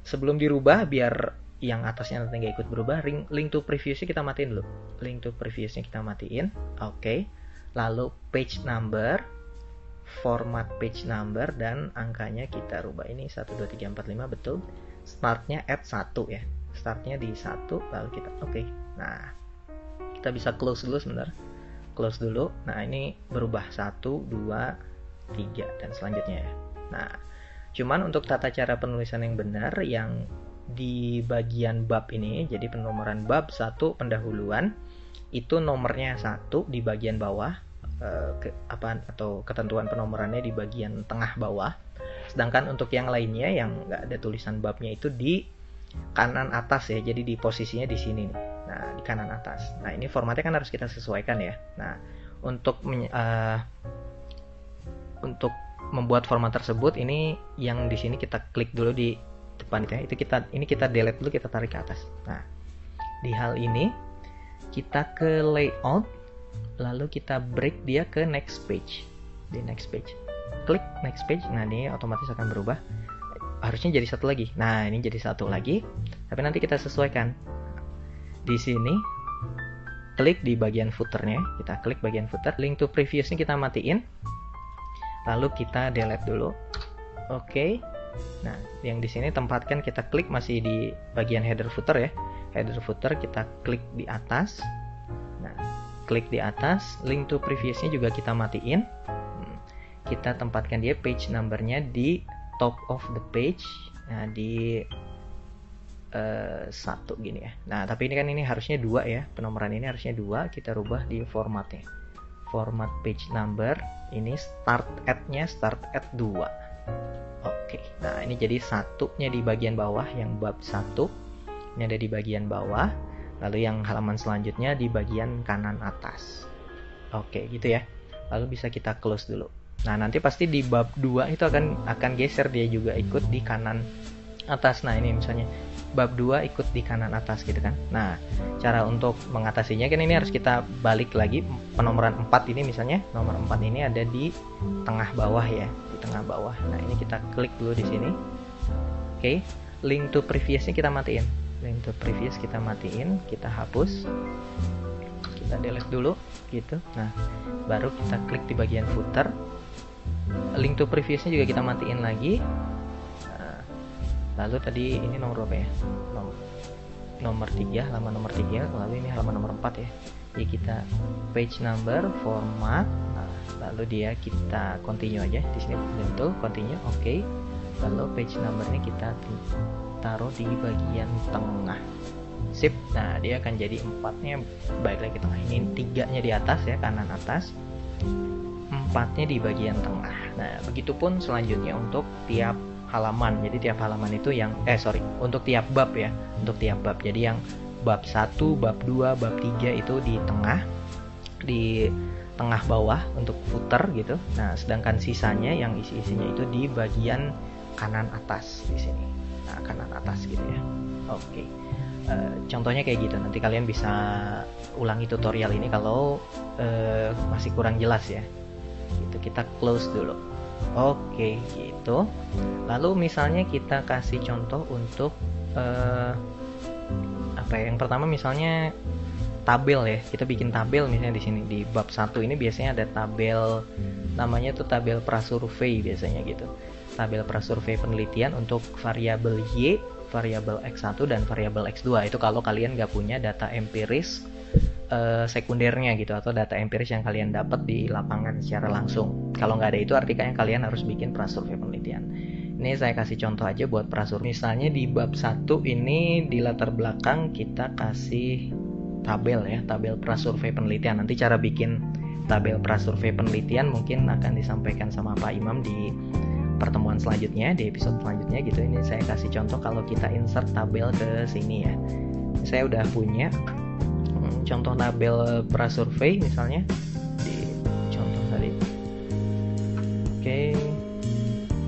sebelum dirubah biar yang atasnya nanti nggak ikut berubah, link to previousnya kita matiin dulu. Link to previousnya kita matiin. Oke. Lalu page number, format page number dan angkanya kita rubah. Ini 1, 2, 3, 4, 5 betul. Startnya at 1 ya, startnya di 1, lalu kita oke. Nah, kita bisa close dulu sebentar, close dulu. Nah, ini berubah 1, 2, 3 dan selanjutnya ya. Nah, cuman untuk tata cara penulisan yang benar yang di bagian bab ini, jadi penomoran bab 1 pendahuluan itu nomornya 1 di bagian bawah, atau ketentuan penomorannya di bagian tengah bawah. Sedangkan untuk yang lainnya yang nggak ada tulisan babnya itu di kanan atas ya, jadi di posisinya di sini nih. Nah, di kanan atas. Nah, ini formatnya kan harus kita sesuaikan ya. Nah, untuk membuat format tersebut, ini yang di sini kita klik dulu di depan itu ya. Ini kita delete dulu, kita tarik ke atas. Nah, di hal ini kita ke layout, lalu kita break dia ke next page. Di next page. Klik next page. Nah, ini otomatis akan berubah. Harusnya jadi satu lagi. Nah, ini jadi satu lagi. Tapi nanti kita sesuaikan. Di sini klik di bagian footernya. Kita klik bagian footer. Link to previousnya kita matiin. Lalu kita delete dulu. Oke. Nah, yang di sini tempatkan, kita klik masih di bagian header footer ya. Header footer kita klik di atas. Nah, klik di atas. Link to previousnya juga kita matiin. Kita tempatkan dia page numbernya di top of the page. Nah, di 1 gini ya. Nah, tapi ini harusnya 2 ya. Penomoran ini harusnya 2. Kita rubah di formatnya. Format page number. Ini start at-nya start at 2. Oke. Nah, ini jadi 1-nya di bagian bawah yang bab 1. Ini ada di bagian bawah. Lalu yang halaman selanjutnya di bagian kanan atas. Oke, gitu ya. Lalu bisa kita close dulu. Nah, nanti pasti di bab 2 itu akan geser, dia juga ikut di kanan atas. Nah, ini misalnya bab 2 ikut di kanan atas gitu kan. Nah, cara untuk mengatasinya kan ini harus kita balik lagi. Penomoran 4 ini misalnya, nomor 4 ini ada di tengah bawah ya, di tengah bawah. Nah, ini kita klik dulu di sini. Oke, link to previousnya kita matiin. Link to previous kita matiin, kita hapus. Kita delete dulu gitu. Nah, baru kita klik di bagian footer. Link to previousnya juga kita matiin lagi. Nah, lalu tadi ini nomor berapa ya? Nomor 3, halaman nomor 3. Lalu ini halaman nomor 4 ya. Jadi kita page number, format. Nah, lalu dia kita continue aja. Di sini betul continue. Oke. Lalu page numbernya kita taruh di bagian tengah. Sip. Nah, dia akan jadi 4-nya balik lagi ke tengah. Ini 3-nya di atas ya, kanan atas. 4-nya di bagian tengah. Nah, begitupun selanjutnya untuk tiap halaman. Jadi tiap halaman itu yang untuk tiap bab ya. Untuk tiap bab. Jadi yang bab 1, bab 2, bab 3 itu di tengah bawah untuk footer gitu. Nah, sedangkan sisanya yang isi-isinya itu di bagian kanan atas di sini. Nah, kanan atas gitu ya. Oke. Contohnya kayak gitu. Nanti kalian bisa ulangi tutorial ini kalau masih kurang jelas ya. Gitu, kita close dulu. Oke, gitu. Lalu misalnya kita kasih contoh untuk yang pertama misalnya tabel ya. Kita bikin tabel misalnya di sini di bab 1 ini biasanya ada tabel, namanya tuh tabel prasurvei biasanya gitu. tabel prasurvei penelitian untuk variabel Y, variabel X1 dan variabel X2. Itu kalau kalian nggak punya data empiris sekundernya gitu, atau data empiris yang kalian dapat di lapangan secara langsung. Kalau nggak ada itu artinya kalian harus bikin prasurvei penelitian. Ini saya kasih contoh aja buat prasurvei. Misalnya di bab 1 ini di latar belakang kita kasih tabel ya, tabel prasurvei penelitian. Nanti cara bikin tabel prasurvei penelitian mungkin akan disampaikan sama Pak Imam di pertemuan selanjutnya, di episode selanjutnya gitu. Ini saya kasih contoh kalau kita insert tabel ke sini ya. Saya udah punya contoh tabel prasurvei misalnya di contoh tadi. Oke.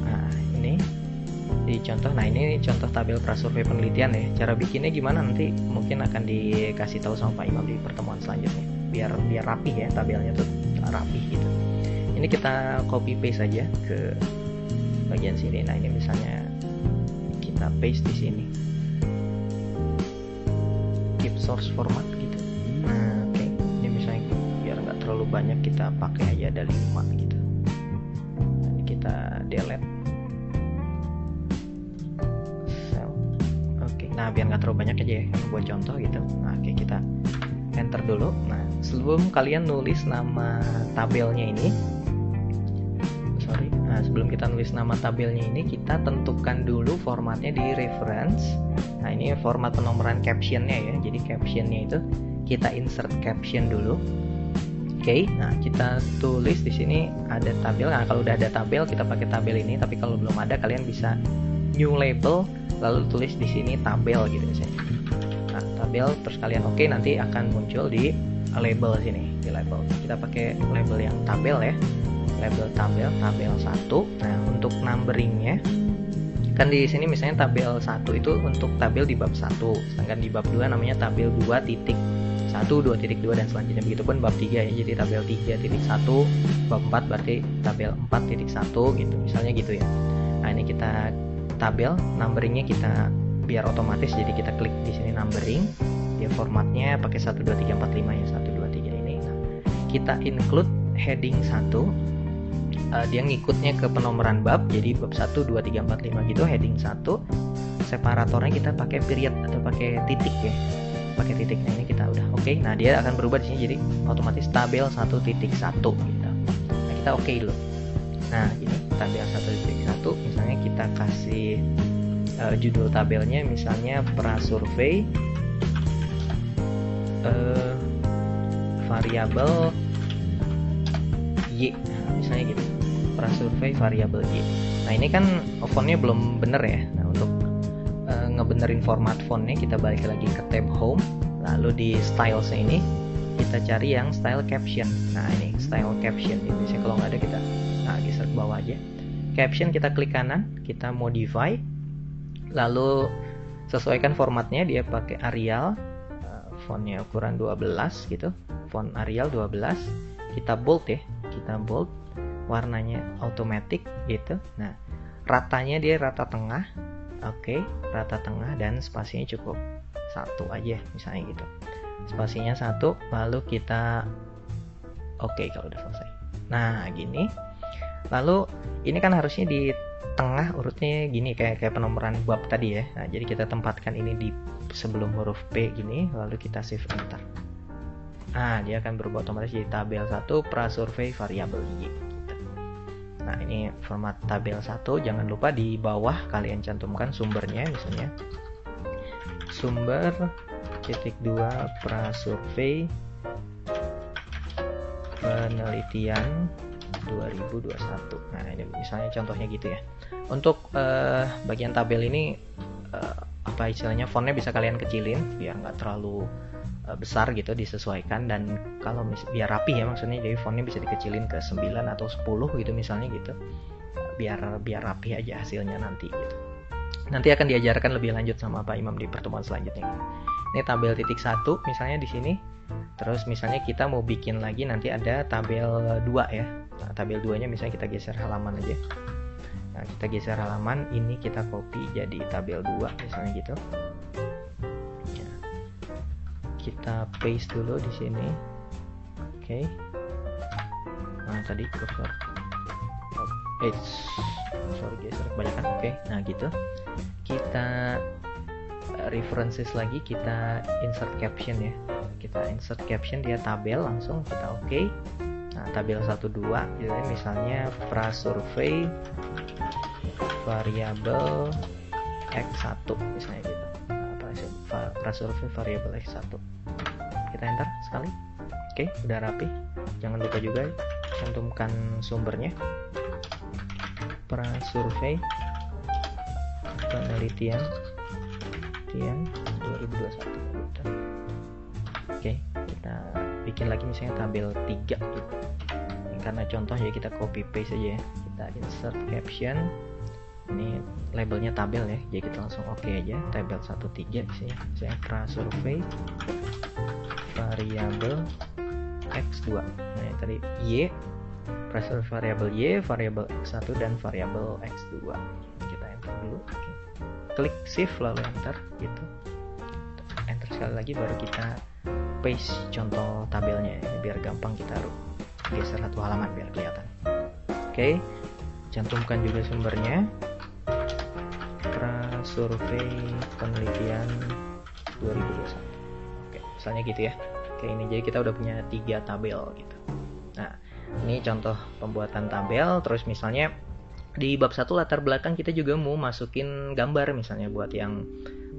Nah, ini di contoh. Nah, ini contoh tabel prasurvei penelitian ya. Cara bikinnya gimana nanti mungkin akan dikasih tahu sama Pak Imam di pertemuan selanjutnya. Biar rapi ya, tabelnya tuh rapi gitu. Ini kita copy paste saja ke bagian sini. Nah, ini misalnya kita paste di sini. Keep source format gitu. Nah, oke. Ini misalnya biar nggak terlalu banyak kita pakai aja ada 5 gitu. Nah, ini kita delete. Oke. Nah, biar nggak terlalu banyak aja ya buat contoh gitu. Nah, oke, kita enter dulu. Nah, sebelum kalian nulis nama tabelnya ini, sebelum kita nulis nama tabelnya ini, kita tentukan dulu formatnya di reference. Nah, ini format penomoran captionnya ya. Jadi captionnya itu kita insert caption dulu. Oke, nah kita tulis di sini ada tabel. Nah, kalau udah ada tabel kita pakai tabel ini. Tapi kalau belum ada kalian bisa new label lalu tulis di sini tabel gitu misalnya. Nah, tabel terus kalian oke, nanti akan muncul di label sini, di label. Kita pakai label yang tabel ya. Label tabel 1. Nah, untuk numberingnya kan di sini misalnya tabel 1 itu untuk tabel di bab 1, sedangkan di bab 2 namanya tabel 2.1, 2.2 dan selanjutnya. Begitupun bab 3 ya, jadi tabel 3.1, bab 4 berarti tabel 4.1 gitu, misalnya gitu ya. Nah, ini kita tabel numberingnya kita biar otomatis, jadi kita klik di sini numbering. Dia formatnya pakai 1 2 3 4 5 ya, 1 2 3 ini. Nah, kita include heading 1. Dia ngikutnya ke penomoran bab, jadi bab 1 2 3 4 5 gitu, heading 1. Separatornya kita pakai period atau pakai titik ya. Pakai titik. Nah, ini kita udah oke. Nah, dia akan berubah di sini jadi otomatis tabel 1.1 gitu. Nah, kita oke dulu. Nah, ini tabel 1.1 misalnya kita kasih judul tabelnya misalnya prasurvei variabel Y. Nah, misalnya gitu. Prasurvei variabel Y. Nah, ini kan fontnya belum bener ya. Nah, untuk ngebenerin format fontnya kita balik lagi ke tab home, lalu di stylesnya ini kita cari yang style caption. Nah, ini style caption. Biasanya kalau nggak ada kita geser ke bawah aja. Caption kita klik kanan, kita modify, lalu sesuaikan formatnya. Dia pakai Arial, fontnya ukuran 12 gitu, font Arial 12. Kita bold ya, kita bold, warnanya automatic gitu. Nah, ratanya dia rata tengah. Oke, rata tengah dan spasinya cukup 1 aja misalnya gitu. Spasinya 1, lalu kita oke kalau udah selesai. Nah, gini. Lalu ini kan harusnya di tengah urutnya gini kayak penomoran bab tadi ya. Nah, jadi kita tempatkan ini di sebelum huruf P gini, lalu kita shift enter. Nah, dia akan berubah otomatis jadi tabel 1 prasurvei variabel Y. Nah, ini format tabel 1. Jangan lupa di bawah kalian cantumkan sumbernya, misalnya sumber .2 prasurvei penelitian 2021. Nah, ini misalnya contohnya gitu ya. Untuk bagian tabel ini apa istilahnya, fontnya bisa kalian kecilin biar nggak terlalu besar gitu, disesuaikan. Dan kalau biar rapi ya, maksudnya jadi fontnya bisa dikecilin ke 9 atau 10 gitu misalnya gitu, biar rapi aja hasilnya nanti gitu. Nanti akan diajarkan lebih lanjut sama Pak Imam di pertemuan selanjutnya. Ini tabel titik 1 misalnya di sini. Terus misalnya kita mau bikin lagi nanti ada tabel 2 ya. Nah, tabel 2 nya misalnya kita geser halaman aja. Nah, kita geser halaman, ini kita copy jadi tabel 2 misalnya gitu. Kita paste dulu di sini. Oke. Nah, tadi cursor. Sorry geser kebanyakan. Oke. Nah gitu, kita references lagi, kita insert caption ya, kita insert caption, dia tabel langsung kita oke. Nah tabel 1-2 jadi misalnya prasurvey variabel x1 misalnya gitu. Nah, prasurvey variabel x1, kita enter sekali. Oke, udah rapi. Jangan lupa juga cantumkan sumbernya, prasurvey penelitian 2021. Oke, kita bikin lagi misalnya tabel 3 gitu. Karena contoh ya kita copy paste aja ya. Kita insert caption. Ini labelnya tabel ya. Jadi kita langsung oke aja. Tabel 1-3 isinya. Saya prasurvey variabel x2. Nah, yang tadi y, prasurvey variabel y, variabel x1 dan variabel x2. Kita enter dulu. Oke. Klik shift lalu enter gitu. Enter sekali lagi baru kita paste contoh tabelnya ya, biar gampang kita geser satu halaman biar kelihatan. Oke, cantumkan juga sumbernya, prasurvey penelitian 2021. Oke, misalnya gitu ya. Oke, ini jadi kita udah punya 3 tabel gitu. Nah, ini contoh pembuatan tabel. Terus misalnya di bab 1 latar belakang kita juga mau masukin gambar misalnya buat yang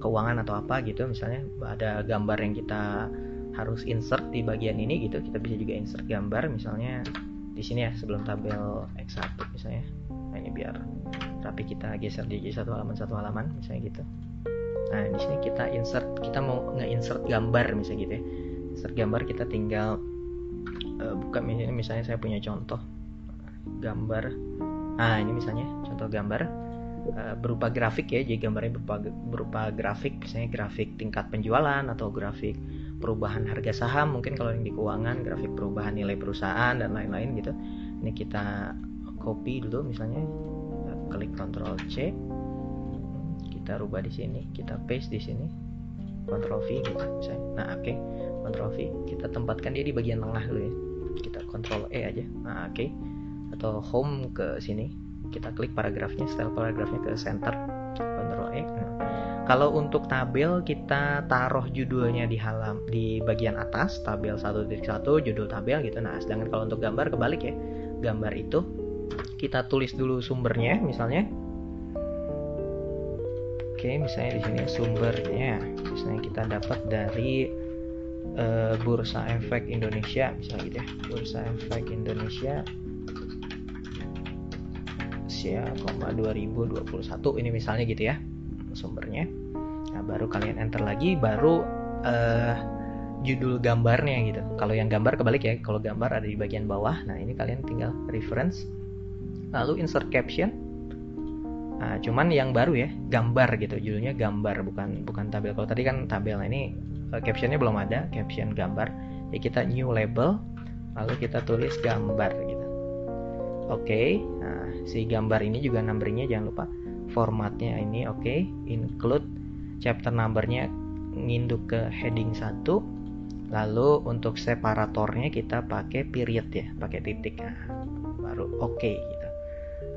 keuangan atau apa gitu, misalnya ada gambar yang kita harus insert di bagian ini gitu, kita bisa juga insert gambar misalnya di sini ya sebelum tabel X1 misalnya. Nah, ini biar rapi kita geser di satu halaman misalnya gitu. Nah, di sini kita insert, kita mau nge-insert gambar misalnya gitu ya. Insert gambar kita tinggal buka misalnya saya punya contoh gambar. Nah, ini misalnya contoh gambar berupa grafik ya, jadi gambarnya berupa grafik, misalnya grafik tingkat penjualan atau grafik perubahan harga saham, mungkin kalau yang di keuangan grafik perubahan nilai perusahaan dan lain-lain gitu. Ini kita copy dulu misalnya, klik Ctrl C, kita rubah di sini, kita paste di sini, Ctrl V gitu misalnya. Nah oke, Ctrl V, kita tempatkan dia di bagian tengah dulu ya, kita Ctrl E aja. Nah oke, atau home ke sini, kita klik paragrafnya, style paragrafnya ke center, Ctrl E. Kalau untuk tabel kita taruh judulnya di bagian atas, tabel 1.1 judul tabel gitu. Nah, sedangkan kalau untuk gambar kebalik ya. Gambar itu kita tulis dulu sumbernya misalnya. Oke, misalnya di sini sumbernya. Misalnya kita dapat dari Bursa Efek Indonesia misalnya gitu ya. Bursa Efek Indonesia 2021 ini misalnya gitu ya sumbernya. Nah, baru kalian enter lagi, baru judul gambarnya gitu. Kalau yang gambar kebalik ya, kalau gambar ada di bagian bawah. Nah, ini kalian tinggal reference, lalu insert caption. Nah, cuman yang baru ya gambar gitu, judulnya gambar, bukan tabel. Kalau tadi kan tabel. Nah, ini captionnya belum ada, caption gambar. Jadi kita new label, lalu kita tulis gambar gitu. Oke, nah si gambar ini juga numbernya jangan lupa formatnya ini oke, include chapter numbernya nginduk ke heading 1, lalu untuk separatornya kita pakai period ya, pakai titik. Nah, baru oke gitu.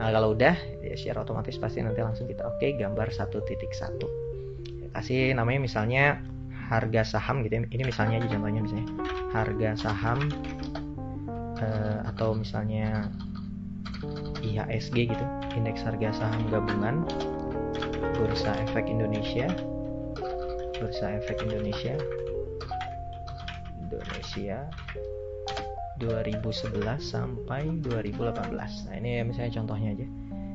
Nah, kalau udah ya secara otomatis pasti nanti langsung kita oke gambar 1.1. Kasih namanya misalnya harga saham gitu ya. Ini misalnya aja contohnya, misalnya harga saham atau misalnya IHSG gitu, indeks harga saham gabungan Bursa Efek Indonesia 2011 sampai 2018. Nah, ini ya misalnya contohnya aja.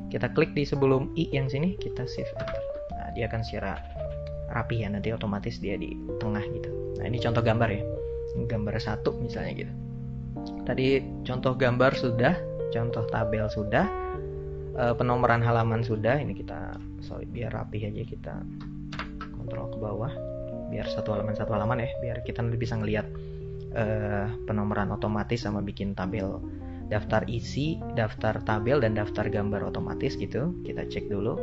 Kita klik di sebelum I yang sini, kita shift enter. Nah, dia akan secara rapi ya, nanti otomatis dia di tengah gitu. Nah, ini contoh gambar ya. Ini gambar 1 misalnya gitu. Tadi contoh gambar sudah, contoh tabel sudah, penomoran halaman sudah. Ini kita biar rapi aja, kita kontrol ke bawah biar satu halaman ya, biar kita nanti bisa ngelihat penomoran otomatis sama bikin tabel, daftar isi, daftar tabel dan daftar gambar otomatis gitu. Kita cek dulu.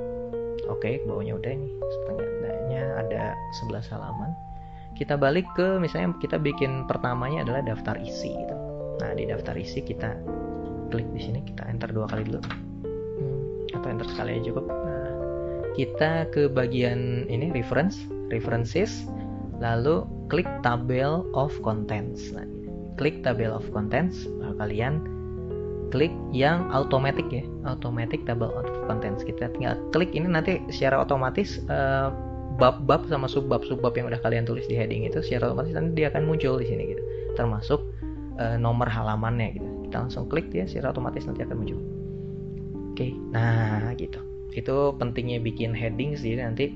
Oke, bawahnya udah, ini setengahnya ada 11 halaman. Kita balik ke misalnya kita bikin pertamanya adalah daftar isi gitu. Nah, di daftar isi kita klik di sini, kita enter 2 kali dulu. Atau enter sekali aja cukup. Nah, kita ke bagian ini references, lalu klik table of contents. Nah, klik table of contents, kalian klik yang automatic ya, automatic table of contents. Kita tinggal klik ini, nanti secara otomatis bab-bab sama subbab yang udah kalian tulis di heading itu secara otomatis nanti dia akan muncul di sini gitu, termasuk nomor halamannya gitu. Kita langsung klik dia, secara otomatis nanti akan muncul. Oke, nah gitu. Itu pentingnya bikin heading sih, nanti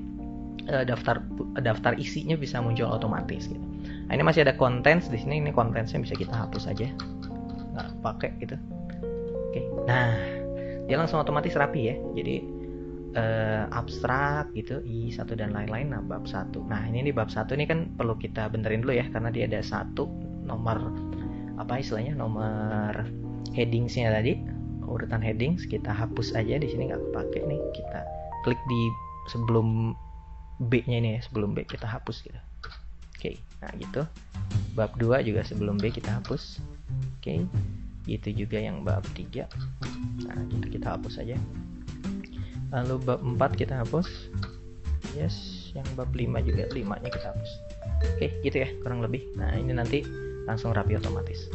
daftar isinya bisa muncul otomatis gitu. Nah, ini masih ada contents di sini. Ini contentsnya bisa kita hapus aja, nggak pakai gitu. Oke, nah dia langsung otomatis rapi ya. Jadi abstrak gitu, I1 dan lain-lain. Nah, bab 1. Nah, ini di bab 1 ini kan perlu kita benerin dulu ya, karena dia ada satu nomor apa istilahnya, nomor headingsnya tadi, urutan headings kita hapus aja di sini, nggak kepake nih. Kita klik di sebelum B-nya ini ya, sebelum B kita hapus gitu. Oke, nah gitu. Bab 2 juga sebelum B kita hapus. Oke, itu juga yang bab 3. Nah, gitu kita hapus aja. Lalu bab 4 kita hapus. Yes, yang bab 5 juga 5-nya kita hapus. Oke, gitu ya kurang lebih. Nah, ini nanti langsung rapi otomatis.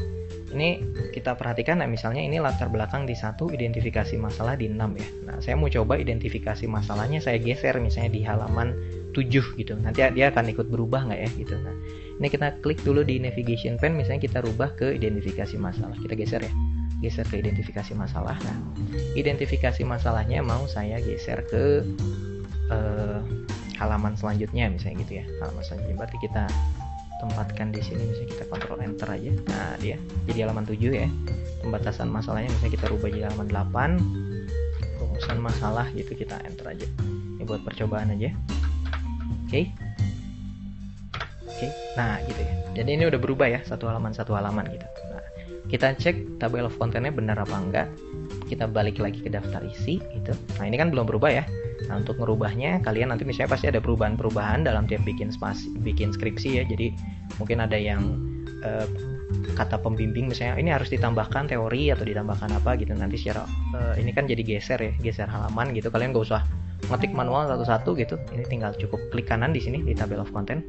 Ini kita perhatikan, nah misalnya ini latar belakang di 1, identifikasi masalah di 6 ya. Nah, saya mau coba identifikasi masalahnya saya geser misalnya di halaman 7 gitu. Nanti dia akan ikut berubah nggak ya gitu. Nah, ini kita klik dulu di navigation pane, misalnya kita rubah ke identifikasi masalah. Kita geser ya. Geser ke identifikasi masalah. Nah, identifikasi masalahnya mau saya geser ke halaman selanjutnya misalnya gitu ya. Halaman selanjutnya berarti kita tempatkan di sini, misalnya kita kontrol enter aja. Nah, dia jadi halaman 7 ya. Pembatasan masalahnya misalnya kita rubah jadi halaman 8. Rumusan masalah gitu kita enter aja. Ini buat percobaan aja. Oke. Nah, gitu ya. Jadi ini udah berubah ya, satu halaman gitu. Nah, kita cek table of contentnya benar apa enggak. Kita balik lagi ke daftar isi gitu. Nah, ini kan belum berubah ya. Nah, untuk ngerubahnya kalian nanti misalnya pasti ada perubahan-perubahan dalam tiap bikin skripsi ya. Jadi mungkin ada yang kata pembimbing misalnya ini harus ditambahkan teori atau ditambahkan apa gitu. Nanti secara ini kan jadi geser halaman gitu. Kalian gak usah ngetik manual satu-satu gitu. Ini tinggal cukup klik kanan di sini di table of content.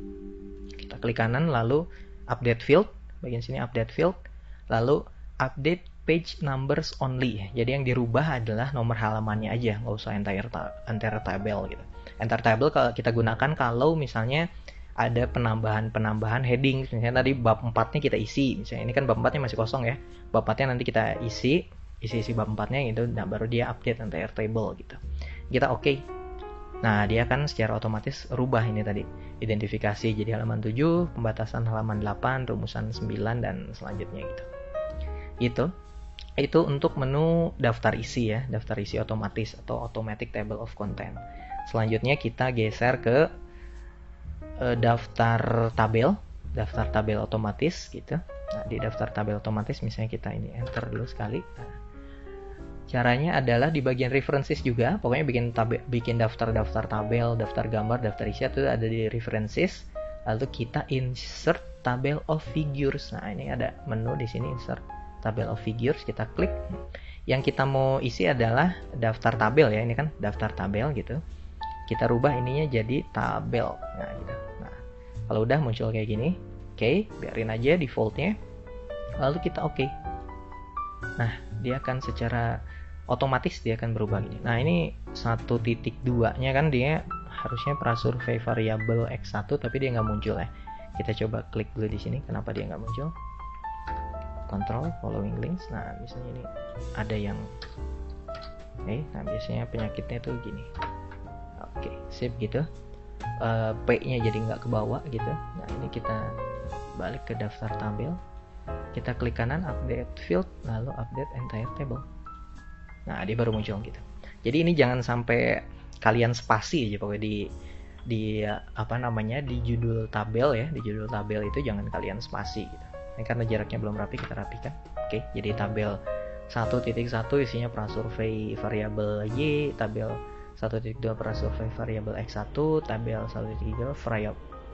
Kita klik kanan lalu update field, bagian sini update field, lalu update page numbers only. Jadi yang dirubah adalah nomor halamannya aja, nggak usah entire table gitu. Entire table kalau kita gunakan kalau misalnya ada penambahan heading, misalnya tadi bab 4-nya kita isi, misalnya ini kan bab 4-nya masih kosong ya. Bab 4-nya nanti kita isi bab 4-nya gitu, nah baru dia update entire table gitu. Kita oke. Nah, dia kan secara otomatis rubah ini tadi. Identifikasi jadi halaman 7, pembatasan halaman 8, rumusan 9 dan selanjutnya gitu. Gitu. Itu untuk menu daftar isi ya, daftar isi otomatis atau automatic table of content. Selanjutnya kita geser ke daftar tabel otomatis gitu. Nah, di daftar tabel otomatis misalnya kita ini enter dulu sekali. Nah, caranya adalah di bagian references juga, pokoknya bikin daftar tabel, daftar gambar, daftar isi itu ada di references. Lalu kita insert table of figures. Nah, ini ada menu di sini insert table of figures, kita klik. Yang kita mau isi adalah daftar tabel ya, ini kan daftar tabel gitu. Kita rubah ininya jadi tabel. Nah, gitu. Nah, kalau udah muncul kayak gini, oke, biarin aja defaultnya. Lalu kita oke. Nah, dia akan secara otomatis dia akan berubah gini. Nah, ini 1.2-nya kan dia harusnya prasurvei variabel X1 tapi dia nggak muncul ya. Kita coba klik dulu di sini, kenapa dia nggak muncul? Control following links. Nah, misalnya ini ada yang nah biasanya penyakitnya tuh gini. Oke, sip gitu. P-nya jadi nggak ke bawah gitu. Nah, ini kita balik ke daftar tabel. Kita klik kanan update field, lalu update entire table. Nah, dia baru muncul gitu. Jadi ini jangan sampai kalian spasi aja pokoknya di apa namanya di judul tabel ya, di judul tabel itu jangan kalian spasi gitu. Ini karena jaraknya belum rapi, kita rapikan. Oke, jadi tabel 1.1 isinya prasurvei variabel Y, tabel 1.2 prasurvei variabel X1, tabel 1.3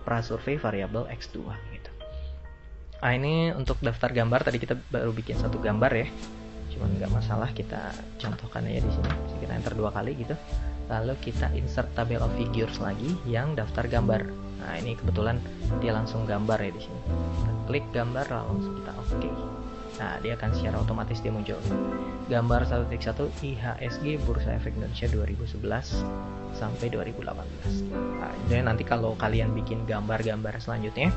prasurvei variabel X2 gitu. Nah, ini untuk daftar gambar tadi kita baru bikin satu gambar ya. cuman nggak masalah, kita contohkan aja di sini. Kita enter 2 kali gitu. Lalu kita insert table of figures lagi yang daftar gambar. Nah, ini kebetulan dia langsung gambar ya di sini. Kita klik gambar langsung kita oke. Nah, dia akan secara otomatis dia muncul. Gambar 1.1 IHSG Bursa Efek Indonesia 2011 sampai 2018. Nah, jadi nanti kalau kalian bikin gambar-gambar selanjutnya,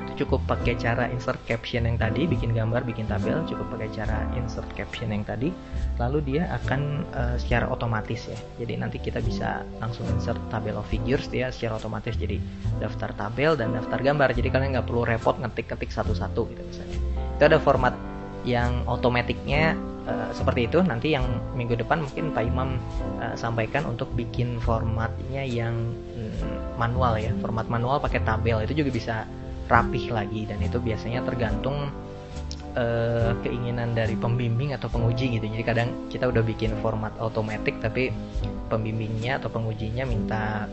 itu cukup pakai cara insert caption yang tadi, bikin gambar, bikin tabel, cukup pakai cara insert caption yang tadi, lalu dia akan secara otomatis ya. Jadi nanti kita bisa langsung insert table of figures, dia secara otomatis jadi daftar tabel dan daftar gambar. Jadi kalian nggak perlu repot ngetik-ngetik satu-satu gitu misalnya. Itu ada format yang otomatiknya seperti itu. Nanti yang minggu depan mungkin Pak Imam sampaikan untuk bikin formatnya yang manual ya. Format manual pakai tabel itu juga bisa rapih lagi, dan itu biasanya tergantung keinginan dari pembimbing atau penguji gitu. Jadi kadang kita udah bikin format otomatis tapi pembimbingnya atau pengujinya minta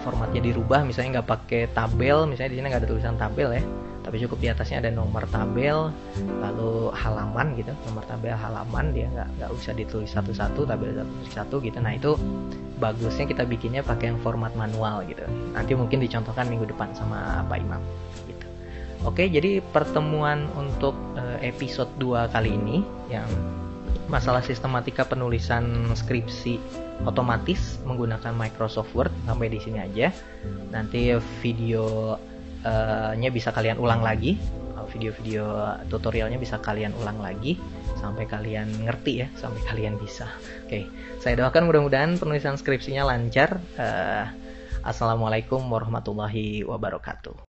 formatnya dirubah, misalnya nggak pakai tabel, misalnya di sini nggak ada tulisan tabel ya, tapi cukup di atasnya ada nomor tabel lalu halaman gitu, nomor tabel halaman, dia nggak usah ditulis satu-satu, tabel satu gitu. Nah, itu bagusnya kita bikinnya pakai yang format manual gitu. Nanti mungkin dicontohkan minggu depan sama Pak Imam gitu. Oke, jadi pertemuan untuk episode 2 kali ini yang masalah sistematika penulisan skripsi otomatis menggunakan Microsoft Word sampai di sini aja. Nanti videonya bisa kalian ulang lagi, video-video tutorialnya bisa kalian ulang lagi sampai kalian ngerti ya, sampai kalian bisa. Oke, saya doakan mudah-mudahan penulisan skripsinya lancar. Assalamualaikum warahmatullahi wabarakatuh.